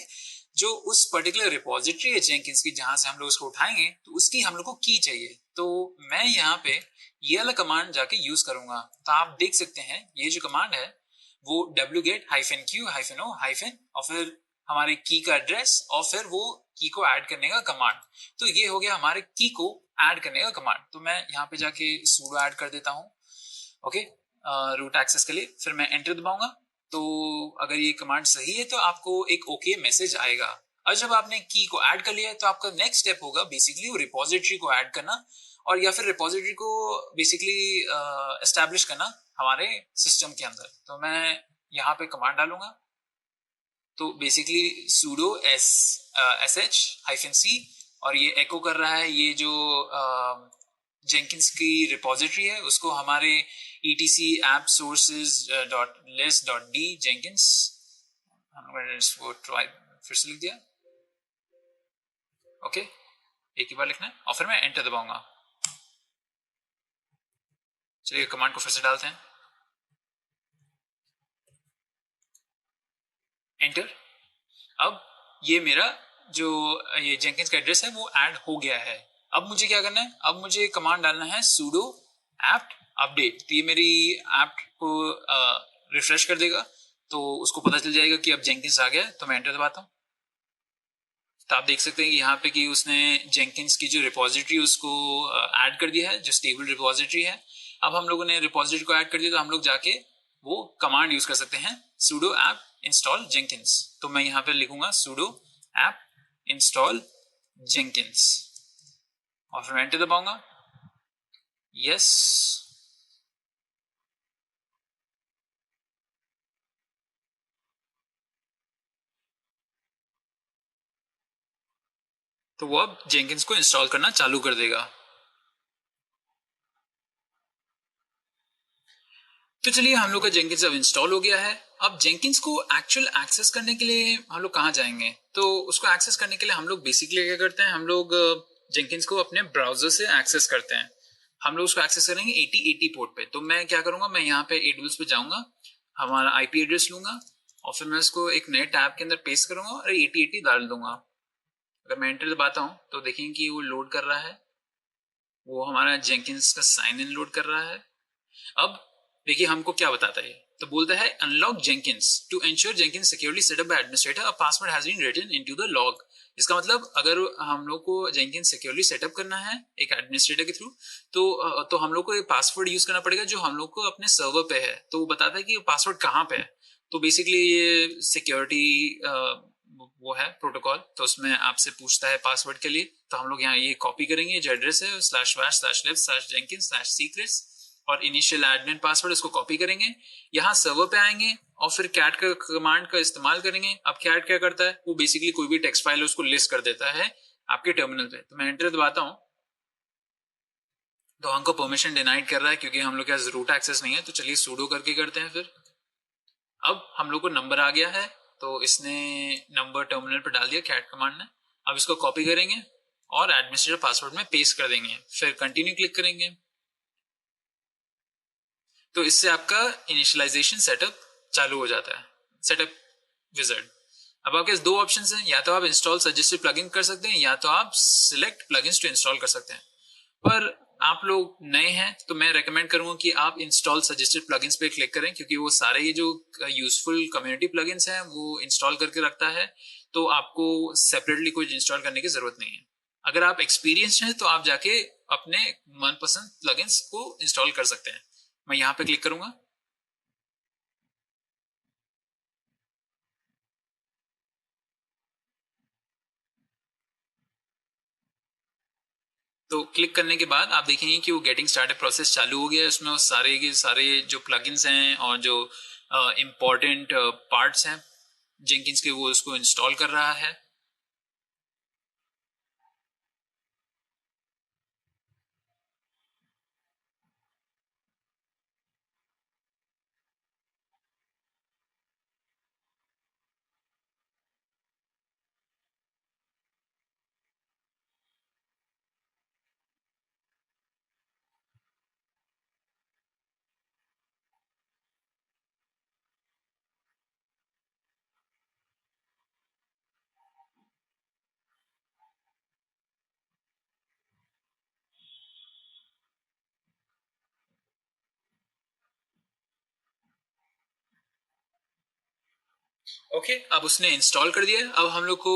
जो उस पर्टिकुलर रिपोजिटरी है जेंकिन्स की जहां से हम लोग उसको उठाएंगे तो उसकी हम लोग को की चाहिए। तो मैं यहाँ पे ये वाला कमांड जाके यूज करूंगा। तो आप देख सकते हैं ये जो कमांड है वो wget-q-o- और फिर हमारे की का एड्रेस और फिर वो की को ऐड करने का कमांड। तो ये हो गया हमारे की को ऐड करने का कमांड। तो मैं यहाँ पे जाके sudo ऐड कर देता हूँ, ओके, रूट एक्सेस के लिए। फिर मैं एंटर दबाऊंगा। तो अगर ये कमांड सही है तो आपको एक ओके मैसेज आएगा। और जब आपने की को ऐड कर लिया है तो आपका नेक्स्ट स्टेप होगा बेसिकली वो रिपोजिटरी को ऐड करना और या फिर रिपोजिटरी को बेसिकली एस्टैब्लिश करना हमारे सिस्टम के अंदर। तो मैं यहाँ पे कमांड डालूंगा। तो बेसिकली sudo sh-c और ये एको कर रहा है ये जो जेंकिन्स की रिपोजिटरी है उसको हमारे etc app sources list d jenkins वो फिर से लिख दिया, ओके, एक ही बार लिखना है और फिर मैं एंटर दबाऊंगा। चलिए कमांड को फिर से डालते हैं, एंटर। अब ये मेरा जो ये जेंकिन्स का एड्रेस है वो ऐड हो गया है। अब मुझे क्या करना है, अब मुझे कमांड डालना है sudo apt update। तो ये मेरी ऐप को रिफ्रेश कर देगा, तो उसको पता चल जाएगा कि अब जेंकिन्स आ गया। तो मैं एंटर दबाता हूँ। तो आप देख सकते हैं कि यहाँ पे कि उसने जेंकिन्स की जो रिपोजिटरी उसको ऐड कर दिया है, जो स्टेबल रिपोजिटरी है। अब हम लोगों ने रिपोजिटरी को ऐड कर दिया तो हम लोग जाके वो कमांड यूज कर सकते हैं sudo apt install jenkins। तो मैं यहाँ पे लिखूंगा sudo apt install jenkins और फिर एंटर दबाऊंगा, यस। तो वो अब जेंकिन्स को इंस्टॉल करना चालू कर देगा। तो चलिए हम लोग का जेंकिन्स अब इंस्टॉल हो गया है। अब जेंकिन्स को एक्चुअल एक्सेस करने के लिए हम लोग कहाँ जाएंगे, तो उसको एक्सेस करने के लिए हम लोग बेसिकली क्या करते हैं, हम लोग जेंकिन्स को अपने ब्राउजर से एक्सेस करते हैं। हम लोग उसको एक्सेस करेंगे 8080 पोर्ट पे। तो मैं क्या करूंगा, मैं यहाँ पे AWS पे जाऊंगा, हमारा IP एड्रेस लूंगा और फिर मैं उसको एक नए टैब के अंदर पेस्ट करूंगा और 8080 डाल दूंगा। अगर मैं एंटर दबाता हूँ तो देखेंगे कि वो लोड कर रहा है, वो हमारा जेंकिन्स का साइन इन लोड कर रहा है। अब देखिए हमको क्या बताता है, तो बोलता है unlock Jenkins to ensure Jenkins securely set up by administrator, a password has been written into the log. इसका मतलब अगर हम लोग को जेंकिन्स सिक्योरली सेटअप करना है एक एडमिनिस्ट्रेटर के थ्रू तो हम लोग को एक पासवर्ड यूज करना पड़ेगा जो हम लोग को अपने सर्वर पे है। तो वो बताता है कि पासवर्ड कहाँ पे है। तो बेसिकली ये सिक्योरिटी वो है प्रोटोकॉल, तो उसमें आपसे पूछता है पासवर्ड के लिए। तो हम लोग यहाँ ये कॉपी करेंगे जो एड्रेस है //lib/jenkins/secrets और इनिशियल एडमिन पासवर्ड इसको कॉपी करेंगे, यहाँ सर्वर पे आएंगे और फिर कैट का कमांड का इस्तेमाल करेंगे। अब कैट क्या करता है, वो बेसिकली कोई भी टेक्स्ट फाइल उसको लिस्ट कर देता है आपके टर्मिनल पे। तो मैं एंटर दबाता हूँ तो हमको परमिशन डिनाइड कर रहा है क्योंकि हम लोग के पास रूट एक्सेस नहीं है। तो चलिए sudo करके करते हैं। फिर अब हम लोग को नंबर आ गया है तो इसने नंबर टर्मिनल पर डाल दिया कैट कमांड ने। अब इसको कॉपी करेंगे और एडमिनिस्ट्रेटर पासवर्ड में पेस्ट कर देंगे, फिर कंटिन्यू क्लिक करेंगे। तो इससे आपका इनिशियलाइजेशन सेटअप चालू हो जाता है, सेटअप विजार्ड। अब आपके पास दो ऑप्शन हैं, या तो आप इंस्टॉल सजेस्टेड प्लगइन कर सकते हैं या तो आप सिलेक्ट प्लगइन्स टू इंस्टॉल कर सकते हैं। पर आप लोग नए हैं तो मैं रेकमेंड करूंगा कि आप इंस्टॉल सजेस्टेड प्लगइन्स पे क्लिक करें क्योंकि वो सारे ये जो यूजफुल कम्युनिटी प्लगइन्स हैं वो इंस्टॉल करके रखता है, तो आपको सेपरेटली कुछ इंस्टॉल करने की जरूरत नहीं है। अगर आप एक्सपीरियंस्ड हैं तो आप जाके अपने मनपसंद प्लगइन्स को इंस्टॉल कर सकते हैं। मैं यहाँ पे क्लिक करूंगा। तो क्लिक करने के बाद आप देखेंगे कि वो गेटिंग स्टार्टेड प्रोसेस चालू हो गया है। उसमें वो सारे के सारे जो प्लगइन्स हैं और जो इम्पोर्टेंट पार्ट्स हैं जेंकिन्स के, वो उसको इंस्टॉल कर रहा है। ओके, अब उसने इंस्टॉल कर दिया है। अब हम लोग को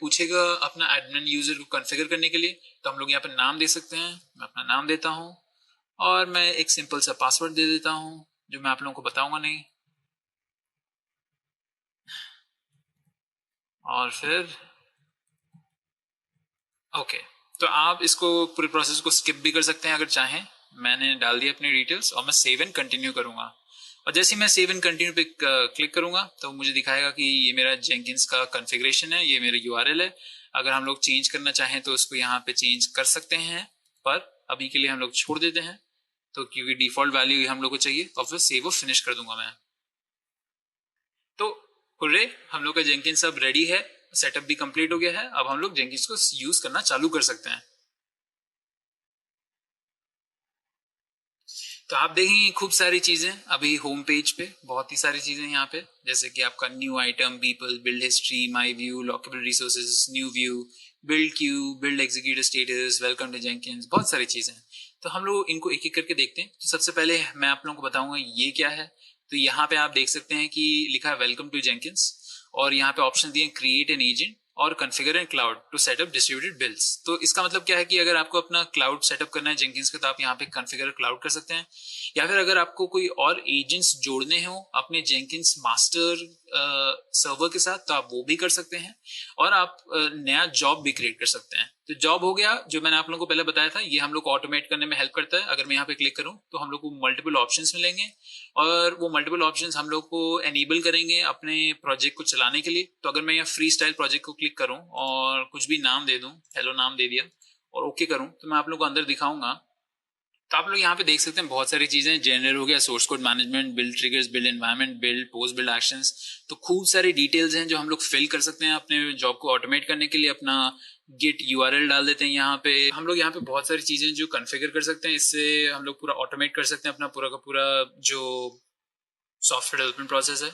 पूछेगा अपना एडमिन यूजर को कॉन्फ़िगर करने के लिए, तो हम लोग यहाँ पे नाम दे सकते हैं। मैं अपना नाम देता हूँ और मैं एक सिंपल सा पासवर्ड दे देता हूँ जो मैं आप लोगों को बताऊंगा नहीं। और फिर ओके, तो आप इसको पूरे प्रोसेस को स्किप भी कर सकते हैं अगर चाहें। मैंने डाल दिया अपनी डिटेल्स और मैं सेव एंड कंटिन्यू करूंगा। और जैसे ही मैं सेव एंड कंटिन्यू पे क्लिक करूंगा तो मुझे दिखाएगा कि ये मेरा जेंकिन्स का कॉन्फ़िगरेशन है, ये मेरा यूआरएल है। अगर हम लोग चेंज करना चाहें तो उसको यहाँ पे चेंज कर सकते हैं, पर अभी के लिए हम लोग छोड़ देते हैं। तो क्योंकि डिफॉल्ट वैल्यू हम लोग को चाहिए, और फिर सेव और फिनिश कर दूंगा मैं। तो हुर्रे, हम लोग का जेंकिन्स अब रेडी है, सेटअप भी कंप्लीट हो गया है। अब हम लोग जेंकिन्स को यूज करना चालू कर सकते हैं। तो आप देखेंगे खूब सारी चीजें अभी होम पेज पे, बहुत ही सारी चीजें यहाँ पे, जैसे कि आपका new item, people, build history, my view, lockable resources, new view, build queue, build executive status, welcome to Jenkins, बहुत सारी चीजें। तो हम लोग इनको एक एक करके देखते हैं। तो सबसे पहले मैं आप लोगों को बताऊंगा ये क्या है। तो यहाँ पे आप देख सकते हैं कि लिखा है वेलकम टू जेंकिन्स, और यहाँ पे ऑप्शन दिए क्रिएट एन एजेंट और configure an cloud to set up distributed builds. तो इसका मतलब क्या है कि अगर आपको अपना क्लाउड सेटअप करना है जेंकिन्स का, तो आप यहाँ पे कॉन्फ़िगर क्लाउड कर सकते हैं। या फिर अगर आपको कोई और एजेंट्स जोड़ने हो अपने जेंकिन्स मास्टर सर्वर के साथ, तो आप वो भी कर सकते हैं। और आप नया जॉब भी क्रिएट कर सकते हैं। तो जॉब हो गया जो मैंने आप लोगों को पहले बताया था, ये हम लोग को ऑटोमेट करने में हेल्प करता है। अगर मैं यहाँ पे क्लिक करूँ तो हम लोग को मल्टीपल ऑप्शंस मिलेंगे, और वो मल्टीपल ऑप्शंस हम लोग को एनेबल करेंगे अपने प्रोजेक्ट को चलाने के लिए। तो अगर मैं यहाँ फ्री स्टाइल प्रोजेक्ट को क्लिक करूँ और कुछ भी नाम दे दूँ, हेलो नाम दे दिया, और ओके करूँ, तो मैं आप लोग को अंदर दिखाऊंगा। तो आप लोग यहाँ पे देख सकते हैं बहुत सारी चीजें। जनरल हो गया, source code management, build triggers, build environment, build post build actions. तो खूब सारी डिटेल्स हैं जो हम लोग फिल कर सकते हैं अपने जॉब को ऑटोमेट करने के लिए। अपना गिट यूआरएल डाल देते हैं यहाँ पे। हम लोग यहाँ पे बहुत सारी चीजें जो कॉन्फ़िगर कर सकते हैं, इससे हम लोग पूरा ऑटोमेट कर सकते हैं अपना पूरा का पूरा जो सॉफ्टवेयर डेवलपमेंट प्रोसेस है।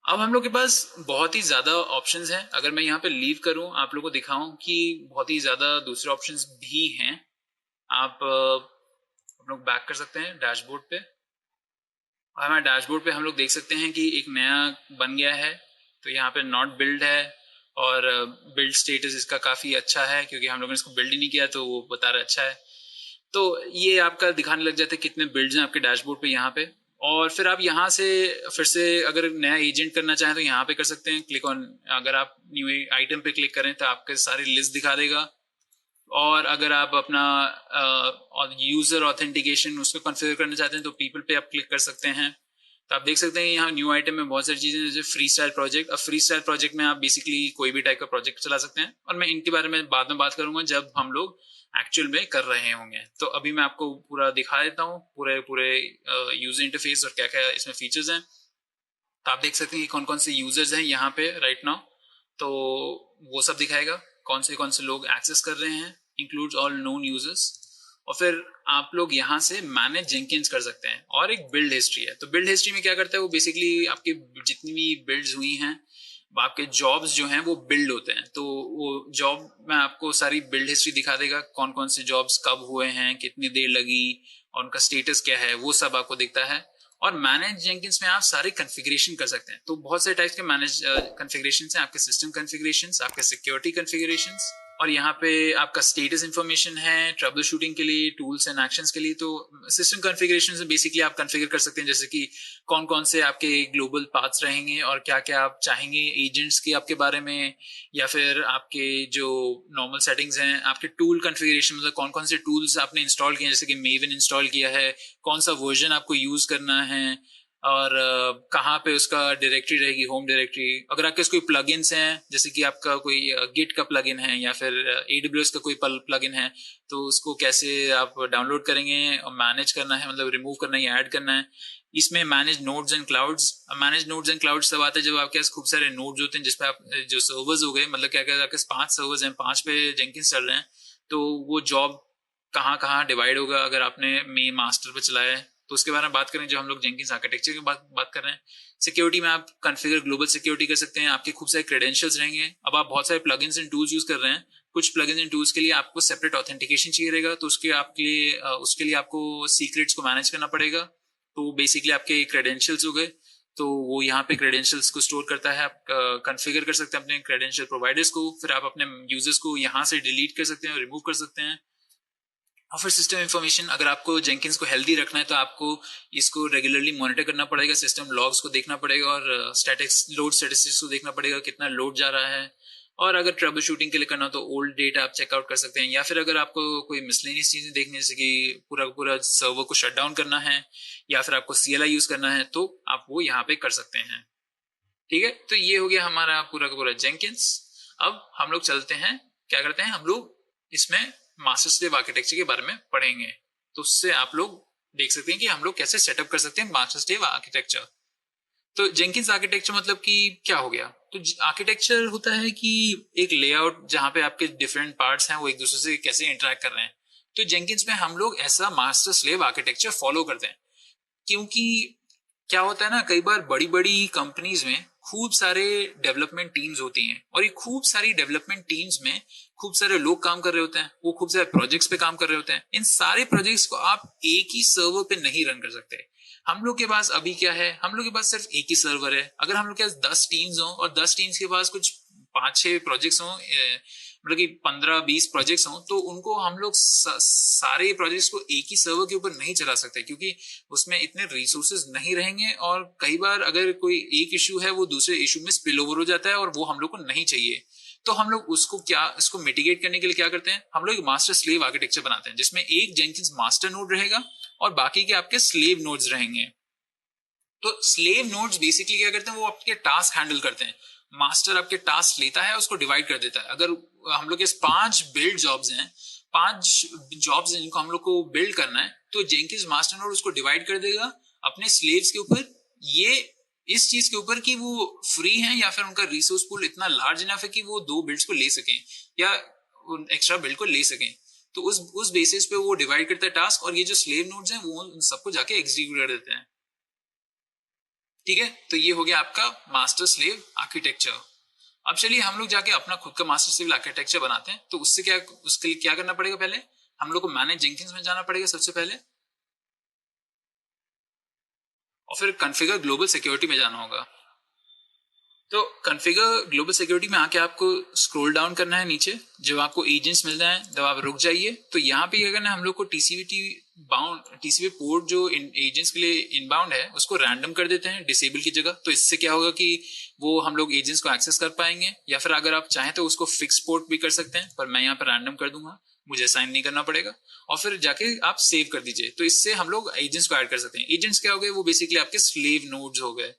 अब हम लोग के पास बहुत ही ज्यादा ऑप्शंस हैं। अगर मैं यहाँ पे लीव करूँ, आप लोगों को दिखाऊं कि बहुत ही ज्यादा दूसरे ऑप्शंस भी हैं। आप हम लोग बैक कर सकते हैं डैशबोर्ड पे, और हमारे डैशबोर्ड पे हम लोग देख सकते हैं कि एक नया बन गया है। तो यहाँ पे नॉट बिल्ड है, और बिल्ड स्टेटस इसका काफ़ी अच्छा है क्योंकि हम लोगों ने इसको बिल्ड ही नहीं किया, तो वो बता रहा अच्छा है। तो ये आपका दिखाने लग जाता है कितने बिल्ड्स हैं आपके डैशबोर्ड पे यहाँ पे। और फिर आप यहाँ से फिर से अगर नया एजेंट करना चाहें तो यहाँ पे कर सकते हैं, क्लिक ऑन। अगर आप न्यू आइटम पे क्लिक करें तो आपके सारी लिस्ट दिखा देगा। और अगर आप अपना यूजर ऑथेंटिकेशन उसको कॉन्फ़िगर करना चाहते हैं तो पीपल पे आप क्लिक कर सकते हैं। तो आप देख सकते हैं यहाँ न्यू आइटम में बहुत सारी चीजें, जैसे फ्री स्टाइल प्रोजेक्ट। अब फ्री स्टाइल प्रोजेक्ट में आप बेसिकली कोई भी टाइप का प्रोजेक्ट चला सकते हैं, और मैं इनके बारे में बाद में बात करूंगा जब हम लोग एक्चुअल में कर रहे होंगे। तो अभी मैं आपको पूरा दिखा देता हूँ, पूरे पूरे यूजर इंटरफेस और क्या क्या इसमें फीचर्स हैं। तो आप देख सकते हैं कि कौन कौन से यूजर्स हैं यहाँ पे राइट नाउ। तो वो सब दिखाएगा कौन से लोग एक्सेस कर रहे हैं, इंक्लूड्स ऑल नोन यूजर्स। और फिर आप लोग यहाँ से मैनेज जेंकिन्स कर सकते हैं, और एक बिल्ड हिस्ट्री है। तो बिल्ड हिस्ट्री में क्या करता है, वो बेसिकली आपके जितनी भी बिल्ड्स हुई हैं, आपके जॉब्स जो हैं वो बिल्ड होते हैं। तो वो जॉब में आपको सारी बिल्ड हिस्ट्री दिखा देगा, कौन कौन से जॉब्स कब हुए हैं, कितनी देर लगी, और उनका स्टेटस क्या है, वो सब आपको दिखता है। और मैनेज जेंकिन्स में आप सारे कॉन्फ़िगरेशन कर सकते हैं। तो बहुत सारे टाइप्स के मैनेज कॉन्फ़िगरेशंस हैं, आपके सिस्टम कॉन्फ़िगरेशंस, आपके सिक्योरिटी कॉन्फ़िगरेशंस, और यहाँ पे आपका स्टेटस इन्फॉर्मेशन है ट्रबल शूटिंग के लिए, टूल्स एंड एक्शंस के लिए। तो सिस्टम कॉन्फ़िगरेशन से बेसिकली आप कॉन्फ़िगर कर सकते हैं जैसे कि कौन कौन से आपके ग्लोबल पाथ्स रहेंगे और क्या क्या आप चाहेंगे एजेंट्स के आपके बारे में, या फिर आपके जो नॉर्मल सेटिंग्स हैं, आपके टूल कॉन्फ़िगरेशन मतलब कौन कौन से टूल्स आपने इंस्टॉल किए हैं, जैसे कि मेवन इंस्टॉल किया है, कौन सा वर्जन आपको यूज करना है, और कहाँ पे उसका डायरेक्टरी रहेगी, होम डायरेक्टरी। अगर आपके कोई प्लगइन्स हैं जैसे कि आपका कोई गिट का प्लगइन है या फिर AWS का कोई प्लगइन है, तो उसको कैसे आप डाउनलोड करेंगे और मैनेज करना है, मतलब रिमूव करना है या ऐड करना है। इसमें manage nodes and clouds. Manage nodes and clouds तब आते हैं जब आपके पास खूब सारे नोड्स होते हैं जिसपे आप जो सर्वर्स हो गए, मतलब क्या क्या आपके पास 5 सर्वर्स हैं, 5 पे जेंकिंस चल रहे हैं, तो वो जॉब कहाँ कहाँ डिवाइड होगा अगर आपने मेन मास्टर पे चलाया है। तो उसके बारे में बात करें जो हम लोग जेंकिंस आर्किटेक्चर की बात कर रहे हैं। सिक्योरिटी में आप कॉन्फ़िगर ग्लोबल सिक्योरिटी कर सकते हैं, आपके खूब सारे क्रेडेंशियल्स रहेंगे। अब आप बहुत सारे प्लगइन्स एंड टूल्स यूज कर रहे हैं, कुछ प्लगइन्स एंड टूल्स के लिए आपको सेपरेट ऑथेंटिकेशन चाहिए रहेगा, तो उसके लिए आपको सीक्रेट्स को मैनेज करना पड़ेगा। तो बेसिकली आपके क्रेडेंशियल्स हो गए, तो वो यहाँ पे क्रेडेंशियल्स को स्टोर करता है। आप कॉन्फ़िगर कर सकते हैं अपने क्रेडेंशियल प्रोवाइडर्स को, फिर आप अपने यूजर्स को यहाँ से डिलीट कर सकते हैं और रिमूव कर सकते हैं। और फिर सिस्टम इन्फॉर्मेशन, अगर आपको जेंकिंस को हेल्दी रखना है तो आपको इसको रेगुलरली मॉनिटर करना पड़ेगा, सिस्टम लॉग्स को देखना पड़ेगा और स्टैटिस्टिक्स को देखना पड़ेगा कितना लोड जा रहा है। और अगर ट्रबल शूटिंग के लिए करना हो तो ओल्ड डेटा आप चेकआउट कर सकते हैं, या फिर अगर आपको कोई मिसलेनियस चीजें देखनी है जैसे कि पूरा सर्वर को शट डाउन करना है या फिर आपको CLI यूज करना है तो आप वो यहाँ पे कर सकते हैं। ठीक है, तो ये हो गया हमारा पूरा का पूरा जेंकिंस। अब हम लोग चलते हैं, क्या करते हैं हम लोग इसमें मास्टर स्लेव आर्किटेक्चर के बारे में पढ़ेंगे। तो उससे आप लोग देख सकते हैं कि हम लोग कैसे सेटअप कर सकते हैं मास्टर स्लेव आर्किटेक्चर। तो जेंकिंस आर्किटेक्चर मतलब कि क्या हो गया, तो आर्किटेक्चर होता है कि एक लेआउट जहां पे आपके डिफरेंट पार्ट्स हैं वो एक दूसरे से कैसे इंटरेक्ट कर रहे हैं। तो जेंकिंस में हम लोग ऐसा मास्टर स्लेव आर्किटेक्चर फॉलो करते हैं, क्योंकि क्या होता है ना, कई बार बड़ी बड़ी कंपनीज में खूब सारे डेवलपमेंट टीम्स होती हैं और ये खूब सारी डेवलपमेंट टीम्स में खूब सारे लोग काम कर रहे होते हैं, वो खूब सारे प्रोजेक्ट्स पे काम कर रहे होते हैं। इन सारे प्रोजेक्ट्स को आप एक ही सर्वर पे नहीं रन कर सकते। हम लोग के पास अभी क्या है, हम लोग के पास सिर्फ एक ही सर्वर है। अगर हम लोग के पास 10 टीम्स हो और 10 टीम्स के पास कुछ 5-6 प्रोजेक्ट्स हो, मतलब कि 15-20 प्रोजेक्ट्स हों, तो उनको हम लोग सारे प्रोजेक्ट्स को एक ही सर्वर के ऊपर नहीं चला सकते, क्योंकि उसमें इतने रिसोर्सेज नहीं रहेंगे। और कई बार अगर कोई एक इशू है वो दूसरे इशू में स्पिल ओवर हो जाता है और वो हम लोग को नहीं चाहिए। तो हम लोग इसको मिटिगेट करने के लिए क्या करते हैं, हम लोग मास्टर स्लेव आर्किटेक्चर बनाते हैं जिसमें एक जेंकिंस मास्टर नोड रहेगा और बाकी के आपके स्लेव नोड्स रहेंगे। तो स्लेव नोड्स बेसिकली क्या करते हैं, वो आपके टास्क हैंडल करते हैं। मास्टर आपके टास्क लेता है, उसको डिवाइड कर देता है। अगर हम लोग के 5 बिल्ड जॉब्स हैं, 5 जॉब्स जिनको हम लोग को बिल्ड करना है, तो जेंकिंस मास्टर नोड उसको डिवाइड कर देगा अपने स्लेव्स के ऊपर, ये इस चीज के ऊपर कि वो फ्री हैं या फिर उनका रिसोर्स पूल इतना लार्ज इनफ है कि वो 2 बिल्ड्स को ले सकें या एक्स्ट्रा बिल्ड को ले सकें। तो उस बेसिस पे वो डिवाइड करता है टास्क, और ये जो स्लेव नोड्स हैं वो उन सबको जाके एग्जीक्यूट कर देते हैं। ठीक है, तो ये हो गया आपका मास्टर स्लेव आर्किटेक्चर। अब चलिए हम लोग जाके अपना खुद का मास्टर स्लेव आर्किटेक्चर बनाते हैं। तो उसके लिए क्या करना पड़ेगा, पहले हम लोग को मैनेज जेंकिंस में जाना पड़ेगा सबसे पहले, और फिर कॉन्फ़िगर ग्लोबल सिक्योरिटी में जाना होगा। तो कॉन्फ़िगर ग्लोबल सिक्योरिटी में आके आपको स्क्रॉल डाउन करना है नीचे, जब आपको एजेंट्स मिल जाए तब आप रुक जाइए। तो यहाँ पे क्या करना है, हम लोग को टीसीपी पोर्ट जो एजेंट्स के लिए इनबाउंड है उसको रैंडम कर देते हैं डिसेबल की जगह। तो इससे क्या होगा कि वो हम लोग एजेंट्स को एक्सेस कर पाएंगे, या फिर अगर आप चाहें तो उसको फिक्स पोर्ट भी कर सकते हैं, पर मैं यहाँ पर रैंडम कर दूंगा, मुझे साइन नहीं करना पड़ेगा। और फिर जाके आप सेव कर दीजिए। तो इससे हम लोग एजेंट्स को ऐड कर सकते हैं। एजेंट्स क्या हो गए, वो बेसिकली आपके स्लेव नोड्स हो गए।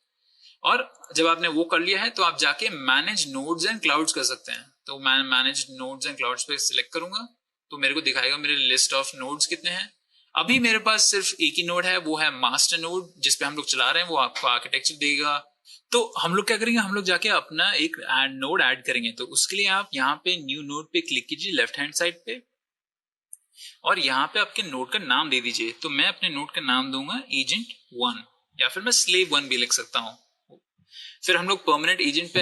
और जब आपने वो कर लिया है तो आप जाके मैनेज नोड्स एंड क्लाउड्स कर सकते हैं। तो मैं मैनेज नोड्स एंड क्लाउड्स पे सिलेक्ट करूंगा, तो मेरे को दिखाएगा मेरे लिस्ट ऑफ नोड्स कितने हैं। अभी मेरे पास सिर्फ एक ही नोड है, वो है मास्टर नोड जिसपे हम लोग चला रहे हैं, वो आपको आर्किटेक्चर देगा। तो हम लोग क्या करेंगे, हम लोग जाके अपना एक नोड ऐड करेंगे। तो उसके लिए आप यहाँ पे न्यू नोड पे क्लिक कीजिए लेफ्ट हैंड साइड पे, और यहाँ पे आपके नोड का नाम दे दीजिए। तो मैं अपने नोड का नाम दूंगा एजेंट 1, या फिर मैं स्लेव 1 भी लिख सकता हूँ। फिर हम लोग परमानेंट एजेंट पे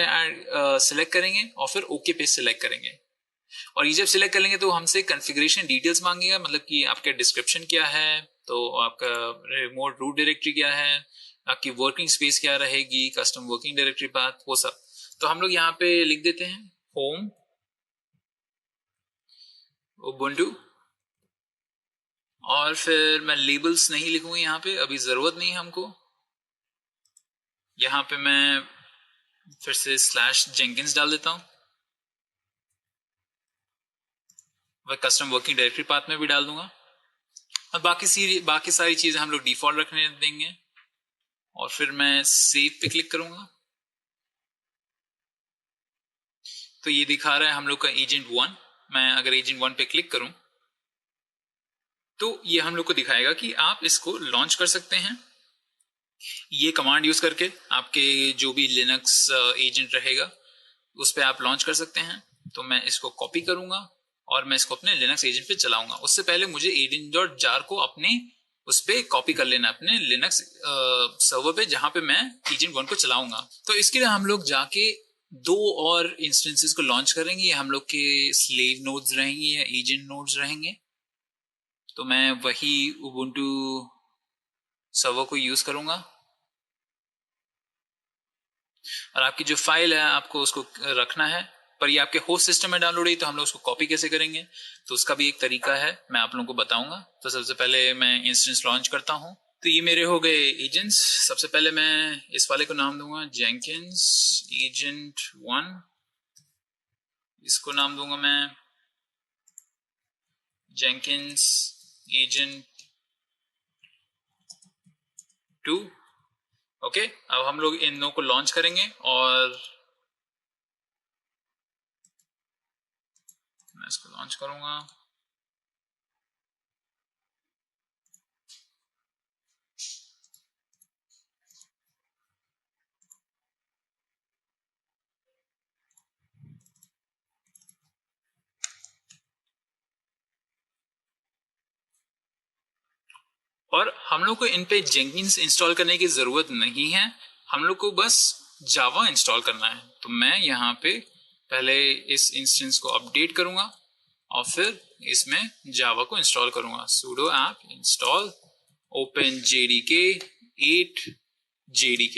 सिलेक्ट करेंगे और फिर ओके पे सिलेक्ट करेंगे। और ये जब सिलेक्ट कर लेंगे तो हमसे कॉन्फ़िगरेशन डिटेल्स मांगेगा, मतलब कि आपका डिस्क्रिप्शन क्या है, तो आपका रिमोट रूट डायरेक्टरी क्या है, आपकी वर्किंग स्पेस क्या रहेगी, कस्टम वर्किंग डायरेक्टरी पाथ, वो सब। तो हम लोग यहाँ पे लिख देते हैं होम उबुंटू, और फिर मैं लेबल्स नहीं लिखूंगा यहाँ पे, अभी ज़रूरत नहीं है हमको। यहाँ पे मैं फिर से स्लैश जेंकिंस डाल देता हूँ, वह कस्टम वर्किंग डायरेक्टरी पाथ में भी डाल दूंगा, और बाकी सारी चीज़ें हम लोग डिफॉल्ट रखने देंगे। और फिर मैं सेव पे क्लिक करूंगा, तो ये दिखा रहा है हम लोग का एजेंट 1। मैं अगर एजेंट 1 पे क्लिक करूं तो ये हम लोग को दिखाएगा कि आप इसको लॉन्च कर सकते हैं। ये कमांड यूज करके आपके जो भी लिनक्स एजेंट रहेगा उस पर आप लॉन्च कर सकते हैं। तो मैं इसको कॉपी करूंगा और मैं इसको अपने लिनक्स एजेंट पे चलाऊंगा। उससे पहले मुझे agent.jar को अपने उस पर कॉपी कर लेना, अपने लिनक्स सर्वर पे जहां पे मैं एजेंट 1 को चलाऊंगा। तो इसके लिए हम लोग जाके 2 और इंस्टेंसेस को लॉन्च करेंगे। ये हम लोग के स्लेव नोड्स रहेंगे या एजेंट नोड्स रहेंगे। तो मैं वही उबुंटू सर्वर को यूज करूंगा, और आपकी जो फाइल है आपको उसको रखना है, पर ये आपके होस्ट सिस्टम में डाउनलोड है, तो हम लोग उसको कॉपी कैसे करेंगे तो उसका भी एक तरीका है, मैं आप लोगों को बताऊंगा। तो सबसे पहले मैं इंस्टेंस लॉन्च करता हूँ। तो ये मेरे हो गए एजेंट्स। सबसे पहले मैं इस वाले को नाम दूंगा जेंकिंस एजेंट 1, इसको नाम दूंगा मैं जेंकिंस एजेंट 2। ओके, अब हम लोग इन दोनों को लॉन्च करेंगे, और मैं इसको लॉन्च करूंगा। और हम लोग को इन पे जेंकिंस इंस्टॉल करने की जरूरत नहीं है, हम लोग को बस जावा इंस्टॉल करना है। तो मैं यहाँ पे पहले इस इंस्टेंस को अपडेट करूंगा और फिर इसमें जावा को इंस्टॉल करूंगा। sudo apt install openjdk 8 jdk।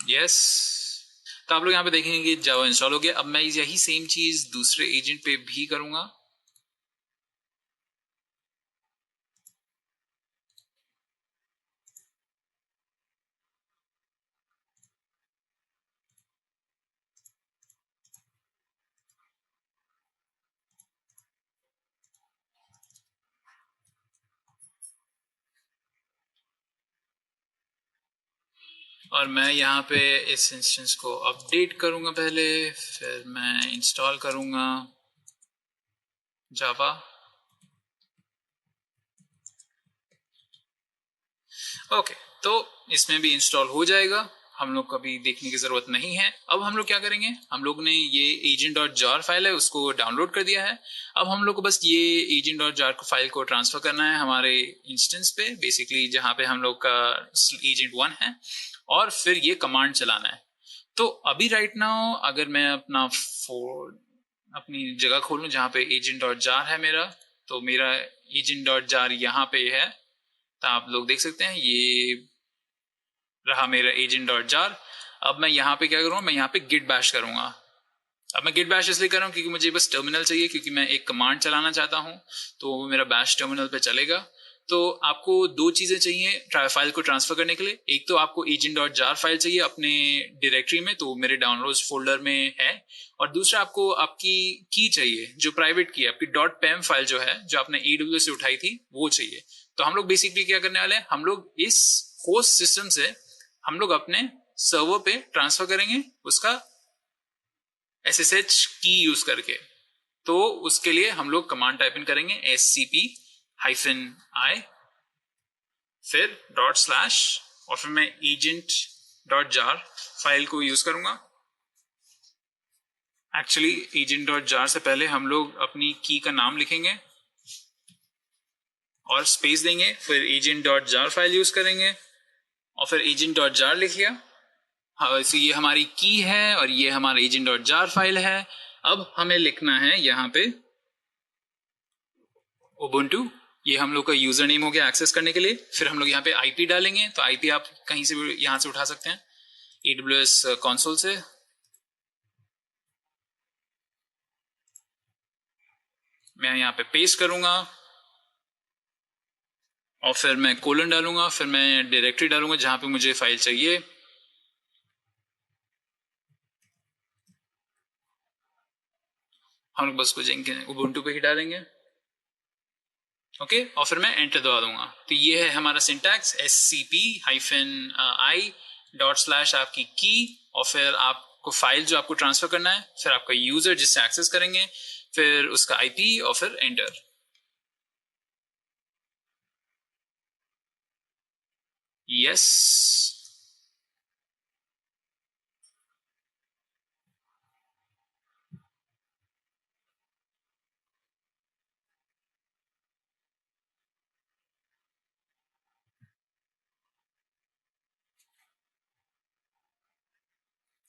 Yes, तो आप लोग यहाँ पे देखेंगे कि जावा इंस्टॉल हो गया। अब मैं यही सेम चीज दूसरे एजेंट पे भी करूंगा। और मैं यहाँ पे इस इंस्टेंस को अपडेट करूंगा पहले, फिर मैं इंस्टॉल करूंगा जावा। ओके, तो इसमें भी इंस्टॉल हो जाएगा, हम लोग को अभी देखने की जरूरत नहीं है। अब हम लोग क्या करेंगे, हम लोग ने ये agent.jar फाइल है उसको डाउनलोड कर दिया है। अब हम लोग को बस ये agent.jar को फाइल को ट्रांसफर करना है हमारे इंस्टेंस पे, बेसिकली जहाँ पे हम लोग का एजेंट 1 है, और फिर ये कमांड चलाना है। तो अभी राइट नाउ अगर मैं अपनी जगह खोलूं जहाँ पे agent.jar है मेरा, तो मेरा agent.jar यहाँ पे है। तो आप लोग देख सकते हैं ये रहा मेरा agent.jar। अब मैं यहाँ पे क्या करूँगा, मैं यहाँ पे git bash करूंगा। अब मैं git bash इसलिए कर रहा हूँ क्योंकि मुझे बस टर्मिनल चाहिए, क्योंकि मैं एक कमांड चलाना चाहता हूँ, तो वो मेरा bash टर्मिनल पे चलेगा। तो आपको 2 चीजें चाहिए फाइल को ट्रांसफर करने के लिए। एक तो आपको agent.jar फाइल चाहिए अपने डायरेक्टरी में, तो मेरे डाउनलोड्स फोल्डर में है। और दूसरा आपको आपकी की चाहिए, जो प्राइवेट की है, आपकी .pem फाइल जो है, जो आपने AWS से उठाई थी, वो चाहिए। तो हम लोग बेसिकली क्या करने वाले हैं, हम लोग इस होस्ट सिस्टम से हम लोग अपने सर्वर पे ट्रांसफर करेंगे उसका SSH की यूज करके। तो उसके लिए हम लोग कमांड टाइप इन करेंगे scp-i, फिर /, और फिर मैं agent.jar फाइल को यूज करूंगा। एक्चुअली agent.jar से पहले हम लोग अपनी की का नाम लिखेंगे और स्पेस देंगे, फिर agent.jar फाइल यूज करेंगे, और फिर agent.jar लिख लिया। हाँ, वैसे ये हमारी की है और ये हमारा agent.jar फाइल है। अब हमें लिखना है यहाँ पे उबुंटू, ये हम लोग का यूजर नेम हो गया एक्सेस करने के लिए। फिर हम लोग यहाँ पे आईपी डालेंगे, तो आईपी आप कहीं से भी यहाँ से उठा सकते हैं। AWS कंसोल से। मैं यहाँ पे पेस्ट करूंगा और फिर मैं कोलन डालूंगा, फिर मैं डायरेक्टरी डालूंगा जहां पे मुझे फाइल चाहिए। हम लोग बस को उबुंटू पे ही डालेंगे। ओके, और फिर मैं एंटर दबा दूंगा। तो ये है हमारा सिंटैक्स, scp-i आपकी की, और फिर आपको फाइल जो आपको ट्रांसफर करना है, फिर आपका यूजर जिससे एक्सेस करेंगे, फिर उसका आईपी, और फिर एंटर। यस।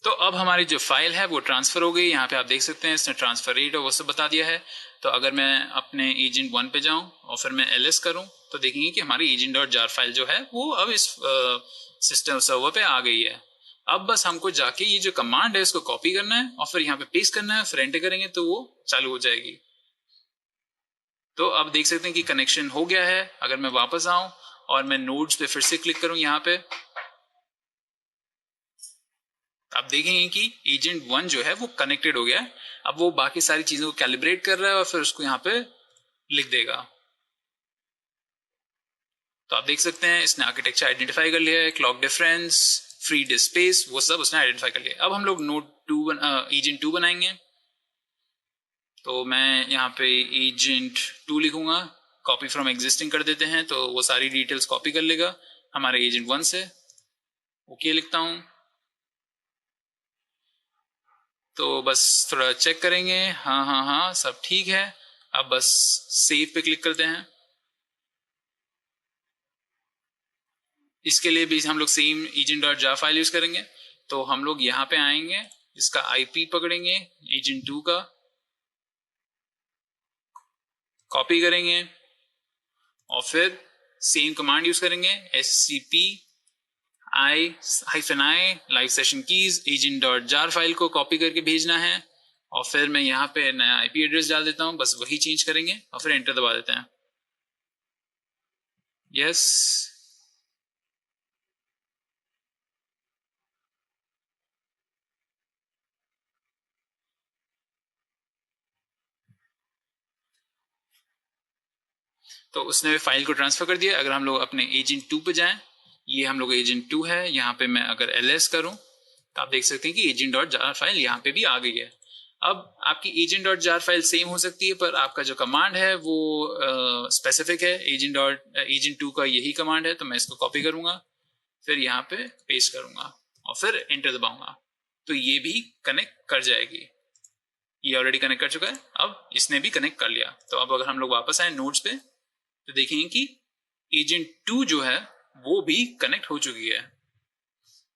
तो अब हमारी जो फाइल है वो ट्रांसफर हो गई। यहाँ पे आप देख सकते हैं इसने ट्रांसफर रेट और वो सब बता दिया है। तो अगर मैं अपने एजेंट 1 पे जाऊं और फिर मैं ls करूं तो देखेंगे कि हमारी agent.jar फाइल जो है वो अब इस सिस्टम सर्वर पे आ गई है। अब बस हमको जाके ये जो कमांड है इसको कॉपी करना है और फिर यहाँ पे पेस्ट करना है, फिर एंटर करेंगे तो वो चालू हो जाएगी। तो अब देख सकते हैं कि कनेक्शन हो गया है। अगर मैं वापस आऊं और मैं नोड्स पे फिर से क्लिक करूं यहाँ पे, आप देखेंगे कि एजेंट 1 जो है वो कनेक्टेड हो गया है। अब वो बाकी सारी चीजों को कैलिब्रेट कर रहा है और फिर उसको यहाँ पे लिख देगा। तो आप देख सकते हैं इसने आर्किटेक्चर आइडेंटिफाई कर लिया है, clock difference, free disc space, वो सब उसने आइडेंटिफाई कर लिया। अब हम लोग नोड 2 एजेंट 2 बनाएंगे। तो मैं यहाँ पे एजेंट 2 लिखूंगा, कॉपी फ्रॉम एग्जिस्टिंग कर देते हैं तो वो सारी डिटेल्स कॉपी कर लेगा हमारे एजेंट 1 से। ओके लिखता हूँ। तो बस थोड़ा चेक करेंगे, हाँ हाँ हाँ सब ठीक है। अब बस सेव पे क्लिक करते हैं। इसके लिए भी हम लोग सेम agent.jar फाइल यूज करेंगे। तो हम लोग यहाँ पे आएंगे, इसका आईपी पकड़ेंगे एजेंट 2 का, कॉपी करेंगे और फिर सेम कमांड यूज करेंगे, scp-i live session keys agent.jar file को कॉपी करके भेजना है। और फिर मैं यहाँ पे नया आईपी एड्रेस डाल देता हूँ, बस वही चेंज करेंगे और फिर एंटर दबा देते हैं। यस। तो उसने फाइल को ट्रांसफर कर दिया। अगर हम लोग अपने एजेंट 2 पे जाएं, ये हम लोग एजेंट 2 है, यहाँ पे मैं अगर ls करूं तो आप देख सकते हैं कि agent.jar फाइल यहाँ पे भी आ गई है। अब आपकी agent.jar फाइल सेम हो सकती है पर आपका जो कमांड है वो स्पेसिफिक है। एजेंट 2 का यही कमांड है, तो मैं इसको कॉपी करूंगा, फिर यहाँ पे पेस्ट करूंगा और फिर एंटर दबाऊंगा तो ये भी कनेक्ट कर जाएगी। ये ऑलरेडी कनेक्ट कर चुका है, अब इसने भी कनेक्ट कर लिया। तो अब अगर हम लोग वापस आए नोड्स पे तो देखेंगे कि एजेंट 2 जो है वो भी कनेक्ट हो चुकी है।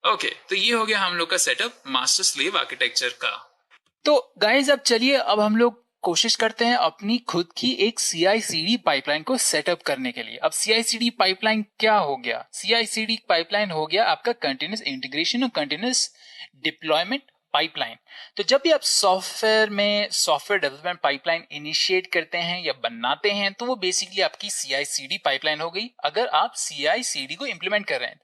ओके, तो ये हो गया हम लोग का सेटअप मास्टर स्लेव आर्किटेक्चर का। तो गाइस अब चलिए अब हम लोग कोशिश करते हैं अपनी खुद की एक CI/CD पाइपलाइन को सेटअप करने के लिए। अब CI/CD पाइपलाइन क्या हो गया? CI/CD पाइपलाइन हो गया आपका कंटिन्यूस इंटीग्रेशन और कंटिन्यूस डिप्लॉयमेंट पाइपलाइन। तो जब भी आप सॉफ्टवेयर में सॉफ्टवेयर डेवलपमेंट पाइपलाइन इनिशिएट करते हैं या बनाते हैं तो वो बेसिकली आपकी CI/CD पाइपलाइन हो गई। अगर आप CI/CD को इंप्लीमेंट कर रहे हैं,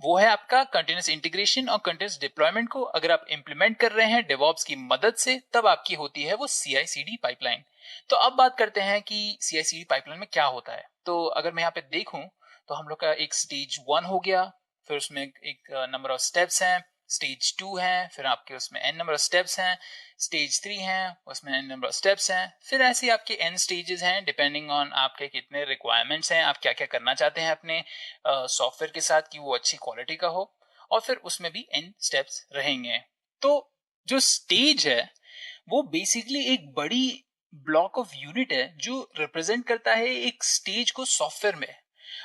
वो है आपका कंटिन्यूस इंटीग्रेशन और कंटिन्यूस डिप्लॉयमेंट को अगर आप इंप्लीमेंट कर रहे हैं डेवॉप्स की मदद से, तब आपकी होती है वो CI/CD पाइपलाइन। तो अब बात करते हैं कि CI/CD पाइपलाइन में क्या होता है। तो अगर मैं यहाँ पे देखूं तो हम लोग का एक स्टेज 1 हो गया, फिर उसमें एक नंबर ऑफ स्टेप्स हैं, स्टेज 2 है, फिर आपके उसमें n नंबर ऑफ स्टेप्स हैं, स्टेज 3 है, उसमें n नंबर ऑफ स्टेप्स हैं, फिर ऐसे आपके n स्टेजेस हैं डिपेंडिंग ऑन आपके कितने रिक्वायरमेंट्स हैं, आप क्या क्या करना चाहते हैं अपने सॉफ्टवेयर के साथ कि वो अच्छी क्वालिटी का हो, और फिर उसमें भी n स्टेप्स रहेंगे। तो जो स्टेज है वो बेसिकली एक बड़ी ब्लॉक ऑफ यूनिट है जो रिप्रेजेंट करता है एक स्टेज को सॉफ्टवेयर में।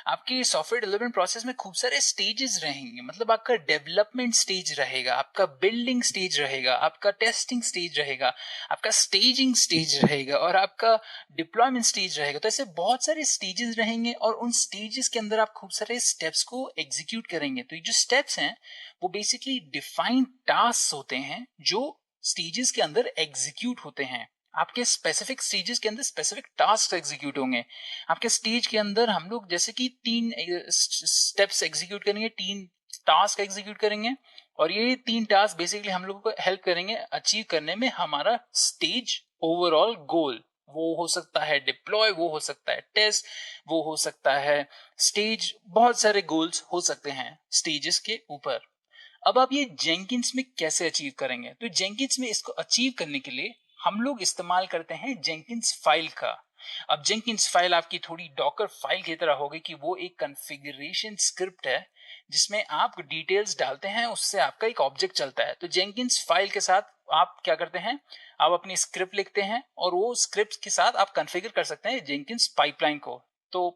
आपके सॉफ्टवेयर डेवलपमेंट प्रोसेस में खूब सारे स्टेजेस रहेंगे, मतलब आपका डेवलपमेंट स्टेज रहेगा, आपका बिल्डिंग स्टेज रहेगा, आपका टेस्टिंग स्टेज रहेगा, आपका स्टेजिंग स्टेज रहेगा और आपका डिप्लॉयमेंट स्टेज रहेगा। तो ऐसे बहुत सारे स्टेजेस रहेंगे और उन स्टेजेस के अंदर आप खूब सारे स्टेप्स को एग्जीक्यूट करेंगे। तो ये जो स्टेप्स हैं वो बेसिकली डिफाइंड टास्क होते हैं जो स्टेजेस के अंदर एग्जीक्यूट होते हैं। आपके स्पेसिफिक स्टेजेस के अंदर स्पेसिफिक टास्क एग्जीक्यूट होंगे। आपके स्टेज के अंदर हम लोग जैसे कि 3 स्टेप्स एग्जीक्यूट करेंगे, 3 टास्क एग्जीक्यूट करेंगे और ये 3 टास्क बेसिकली हम लोगों को हेल्प करेंगे अचीव करने में हमारा स्टेज ओवरऑल गोल। वो हो सकता है डिप्लॉय, वो हो सकता है टेस्ट, वो हो सकता है स्टेज, बहुत सारे गोल्स हो सकते हैं स्टेजेस के ऊपर। अब आप ये जेंकिंस में कैसे अचीव करेंगे? तो जेंकिंस में इसको अचीव करने के लिए हम लोग इस्तेमाल करते हैं जेंकिंस फाइल का। अब जेंकिंस फाइल आपकी थोड़ी डॉकर फाइल की तरह होगी कि वो एक कॉन्फ़िगरेशन स्क्रिप्ट है जिसमें आप डिटेल्स डालते हैं, उससे आपका एक ऑब्जेक्ट चलता है। तो जेंकिंस फाइल के साथ आप क्या करते हैं, आप अपनी स्क्रिप्ट लिखते हैं और वो स्क्रिप्ट के साथ आप कॉन्फ़िगर कर सकते हैं जेंकिंस पाइपलाइन को। तो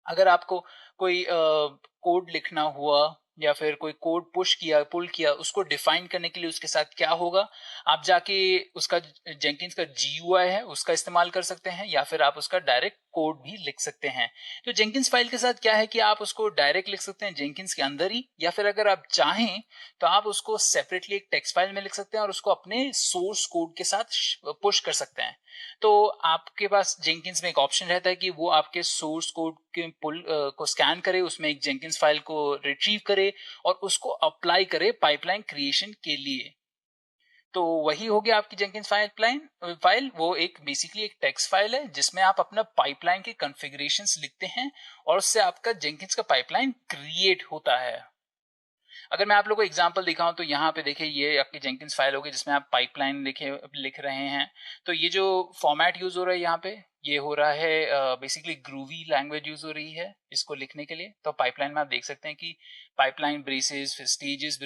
अगर आपको कोई कोड लिखना हुआ या फिर कोई कोड पुश किया पुल किया, उसको डिफाइन करने के लिए उसके साथ क्या होगा, आप जाके उसका जेंकिन्स का जीयूआई है उसका इस्तेमाल कर सकते हैं या फिर आप उसका डायरेक्ट कोड भी लिख सकते हैं। तो जेंकिन्स फाइल के साथ क्या है कि आप उसको डायरेक्ट लिख सकते हैं जेंकिन्स के अंदर ही, या फिर अगर आप चाहें तो आप उसको सेपरेटली एक टेक्स्ट फाइल में लिख सकते हैं और उसको अपने सोर्स कोड के साथ पुश कर सकते हैं। तो आपके पास जेंकिन्स में एक ऑप्शन रहता है कि वो आपके सोर्स कोड के पुल को स्कैन करे, उसमें एक जेंकिन्स फाइल को रिट्रीव करे और उसको अप्लाई करे पाइपलाइन क्रिएशन के लिए। तो वही हो गया आपकी जेंकिन्स फाइल। वो एक बेसिकली एक टेक्स्ट फाइल है जिसमें आप अपना पाइपलाइन के कॉन्फ़िगरेशंस लिखते हैं और उससे आपका जेंकिन्स का पाइपलाइन क्रिएट होता है। अगर मैं आप लोगों को एग्जांपल दिखाऊं तो यहाँ पे देखिए ये आपकी जेंकिन्स फाइल होगी जिसमें आप पाइपलाइन लिख रहे हैं। तो ये जो फॉर्मेट यूज हो रहा है यहाँ पे, ये हो रहा है बेसिकली ग्रूवी लैंग्वेज यूज हो रही है इसको लिखने के लिए। तो पाइपलाइन में आप देख सकते हैं कि पाइपलाइन ब्रेसेस, फिर स्टेजेस,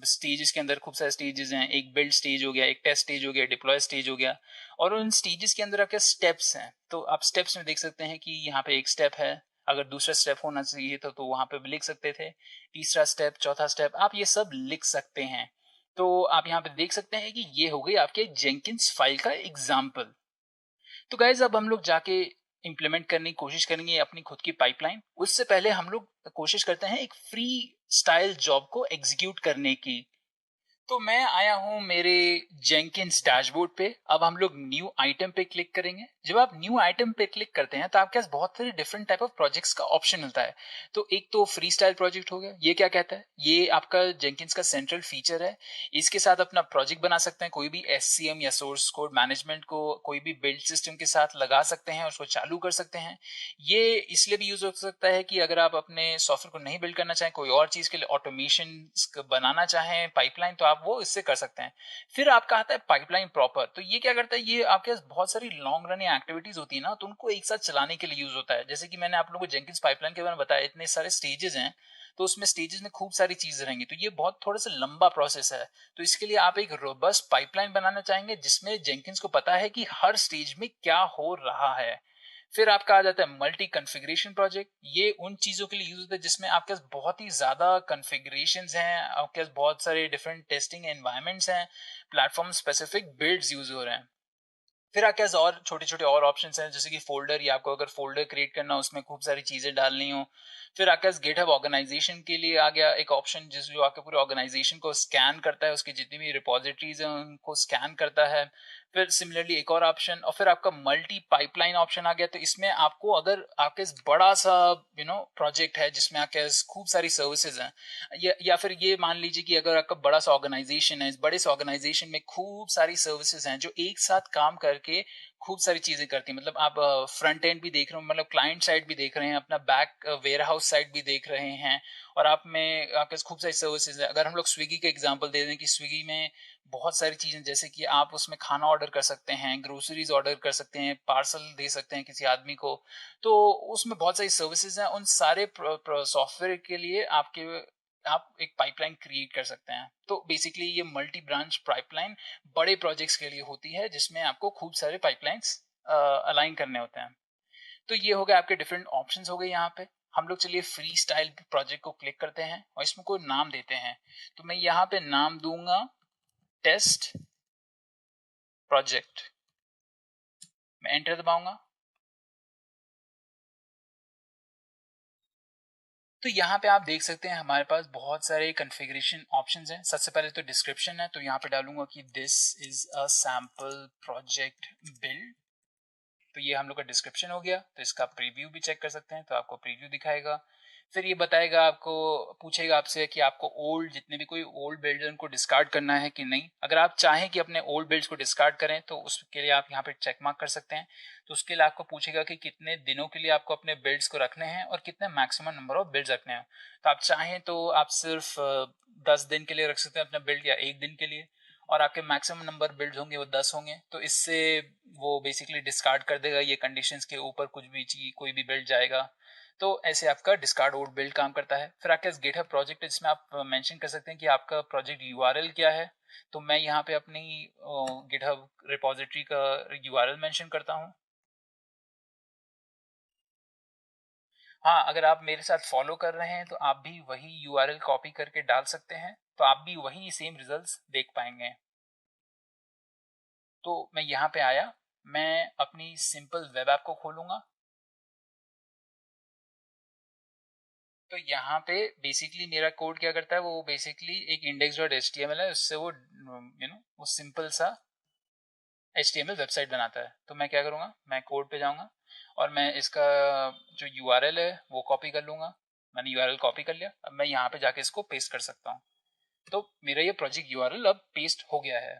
स्टेजेस के अंदर खूब सारे स्टेजेस हैं। एक बिल्ड स्टेज हो गया, एक टेस्ट स्टेज हो गया, डिप्लॉय स्टेज हो गया और उन स्टेजेस के अंदर आपके स्टेप्स हैं। तो आप स्टेप्स में देख सकते हैं कि यहाँ पे एक स्टेप है, अगर दूसरा स्टेप होना चाहिए तो वहां पे भी लिख सकते थे, तीसरा स्टेप, चौथा स्टेप, आप ये सब लिख सकते हैं। तो आप यहाँ पे देख सकते हैं कि ये हो गई आपके जेंकिन्स फाइल का एग्जाम्पल। तो गाइज अब हम लोग जाके इंप्लीमेंट करने की कोशिश करेंगे अपनी खुद की पाइपलाइन। उससे पहले हम लोग कोशिश करते हैं एक फ्री स्टाइल जॉब को एग्जीक्यूट करने की। तो मैं आया हूं मेरे जेंकिन्स डैशबोर्ड पे। अब हम लोग न्यू आइटम पे क्लिक करेंगे। जब आप न्यू आइटम पे क्लिक करते हैं तो आपके पास बहुत सारे डिफरेंट टाइप ऑफ प्रोजेक्ट्स का ऑप्शन मिलता है। तो एक तो फ्री स्टाइल प्रोजेक्ट हो गया। ये क्या कहता है, ये आपका जेंकिन्स का सेंट्रल फीचर है। इसके साथ अपना प्रोजेक्ट बना सकते हैं, कोई भी एससीएम या सोर्स कोड मैनेजमेंट को कोई भी बिल्ड सिस्टम के साथ लगा सकते हैं, उसको चालू कर सकते हैं। ये इसलिए भी यूज हो सकता है कि अगर आप अपने सॉफ्टवेयर को नहीं बिल्ड करना चाहें, कोई और चीज के लिए ऑटोमेशन बनाना चाहें पाइपलाइन, तो आप वो इससे कर सकते हैं। फिर आपका आता है पाइपलाइन प्रॉपर। तो ये क्या करता है, ये आपके पास बहुत सारी लॉन्ग रनिंग एक्टिविटीज होती है ना, तो उनको एक साथ चलाने के लिए यूज होता है। जैसे कि मैंने आप लोगों को जेंकिन्स पाइपलाइन के बारे में बताया, इतने सारे स्टेजेस हैं तो उसमें स्टेजेस में खूब सारी चीजें रहेंगी, तो ये बहुत थोड़ा सा लंबा प्रोसेस है। तो इसके लिए आप एक रोबस्ट पाइपलाइन बनाना चाहेंगे जिसमें जेंकिन्स को पता है कि हर स्टेज में क्या हो रहा है। फिर आपका आ जाता है मल्टी कॉन्फ़िगरेशन प्रोजेक्ट। ये उन चीजों के लिए यूज होता है जिसमें आपके पास बहुत ही ज्यादा कॉन्फ़िगरेशंस हैं, आपके पास बहुत सारे डिफरेंट टेस्टिंग एनवायरनमेंट्स हैं, प्लेटफॉर्म स्पेसिफिक बिल्ड्स यूज हो रहे हैं। फिर आपके पास और छोटे छोटे और ऑप्शंस हैं, जैसे कि फोल्डर, या आपको अगर फोल्डर क्रिएट करना हो उसमें खूब सारी चीजें डालनी हो। फिर आपके पास गिटहब ऑर्गेनाइजेशन के लिए आ गया एक ऑप्शन, जिस जो आपके पूरे ऑर्गेनाइजेशन को स्कैन करता है, उसकी जितनी भी रिपोजिटरीज हैं उनको स्कैन करता है। फिर सिमिलरली एक और ऑप्शन, और फिर आपका मल्टी पाइपलाइन ऑप्शन आ गया। तो इसमें आपको अगर आपके बड़ा सा प्रोजेक्ट है जिसमें आपके खूब सारी सर्विसेज हैं, या फिर ये मान लीजिए कि अगर आपका बड़ा सा ऑर्गेनाइजेशन है, इस बड़े से ऑर्गेनाइजेशन में खूब सारी सर्विसेज हैं जो एक साथ काम करके खूब सारी चीजें करती हैं। मतलब आप फ्रंट एंड भी देख रहे हो, मतलब क्लाइंट साइड भी देख रहे हैं, अपना बैक वेयर हाउस साइड भी देख रहे हैं, और आप में आपके खूब सारी सर्विसेज है। अगर हम लोग स्विगी का एग्जांपल दे दें कि स्विगी में बहुत सारी चीजें, जैसे कि आप उसमें खाना ऑर्डर कर सकते हैं, ग्रोसरीज ऑर्डर कर सकते हैं, पार्सल दे सकते हैं किसी आदमी को, तो उसमें बहुत सारी सर्विसेज हैं। उन सारे सॉफ्टवेयर के लिए आप एक पाइपलाइन क्रिएट कर सकते हैं। तो बेसिकली ये मल्टी ब्रांच पाइपलाइन बड़े प्रोजेक्ट्स के लिए होती है जिसमें आपको खूब सारे पाइपलाइंस अलाइन करने होते हैं। तो ये हो गया आपके डिफरेंट ऑप्शंस हो गए यहाँ पे। हम लोग चलिए फ्री स्टाइल प्रोजेक्ट को क्लिक करते हैं और इसमें कोई नाम देते हैं। तो मैं यहाँ पे नाम दूंगा टेस्ट प्रोजेक्ट। मैं एंटर दबाऊंगा। तो यहाँ पे आप देख सकते हैं हमारे पास बहुत सारे कॉन्फ़िगरेशन ऑप्शंस हैं। सबसे पहले तो डिस्क्रिप्शन है, तो यहाँ पे डालूंगा कि this is a sample project build. तो ये हम लोग का डिस्क्रिप्शन हो गया। तो इसका प्रीव्यू भी चेक कर सकते हैं, तो आपको प्रीव्यू दिखाएगा। फिर ये बताएगा, आपको पूछेगा आपसे कि आपको ओल्ड जितने भी कोई ओल्ड बिल्ड है उनको डिस्कार्ड करना है कि नहीं। अगर आप चाहें कि अपने ओल्ड बिल्ड्स को डिस्कार्ड करें तो उसके लिए आप यहाँ पे चेक मार्क कर सकते हैं। तो उसके लिए आपको पूछेगा कि कितने दिनों के लिए आपको अपने बिल्ड्स को रखने हैं और कितने मैक्सिमम नंबर ऑफ बिल्ड्स रखने हैं। तो आप चाहें तो आप सिर्फ 10 दिन के लिए रख सकते हैं अपना बिल्ड, या 1 दिन के लिए, और आपके मैक्सिमम नंबर बिल्ड होंगे वो 10 होंगे। तो इससे वो बेसिकली डिस्कार्ड कर देगा, ये कंडीशंस के ऊपर कुछ भी चीज कोई भी बिल्ड जाएगा। तो ऐसे आपका डिस्कार्ड ओल्ड बिल्ड काम करता है। फिर आपके गिटहब प्रोजेक्ट, इसमें आप मेंशन कर सकते हैं कि आपका प्रोजेक्ट यूआरएल क्या है। तो मैं यहाँ पे अपनी गिटहब रिपोजिटरी का यूआरएल मेंशन करता हूँ। हाँ, अगर आप मेरे साथ फॉलो कर रहे हैं तो आप भी वही यूआरएल कॉपी करके डाल सकते हैं, तो आप भी वही सेम रिजल्ट्स देख पाएंगे। तो मैं यहाँ पे आया, मैं अपनी सिंपल वेब ऐप को खोलूंगा। तो यहाँ पे बेसिकली मेरा कोड क्या करता है, वो बेसिकली एक index.html है, उससे वो वो सिंपल सा HTML वेबसाइट बनाता है। तो मैं क्या करूँगा, मैं कोड पे जाऊँगा और मैं इसका जो यूआरएल है वो कॉपी कर लूँगा। मैंने यूआरएल कॉपी कर लिया। अब मैं यहाँ पे जाके इसको पेस्ट कर सकता हूँ। तो मेरा ये प्रोजेक्ट यूआरएल अब पेस्ट हो गया है।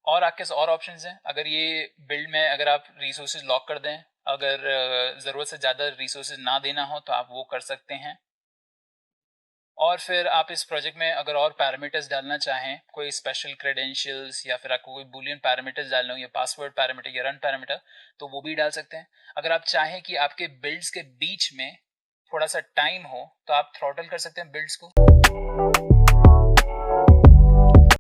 और आपके पास और ऑप्शंस हैं। अगर ये बिल्ड में अगर आप रिसोर्सेज लॉक कर दें, अगर ज़रूरत से ज़्यादा रिसोर्सेज ना देना हो तो आप वो कर सकते हैं। और फिर आप इस प्रोजेक्ट में अगर और पैरामीटर्स डालना चाहें, कोई स्पेशल क्रेडेंशियल्स, या फिर आपको कोई बूलियन पैरामीटर्स डालना हो, या पासवर्ड पैरामीटर या रन पैरामीटर, तो वो भी डाल सकते हैं। अगर आप चाहें कि आपके बिल्ड्स के बीच में थोड़ा सा टाइम हो तो आप थ्रॉटल कर सकते हैं बिल्ड्स को।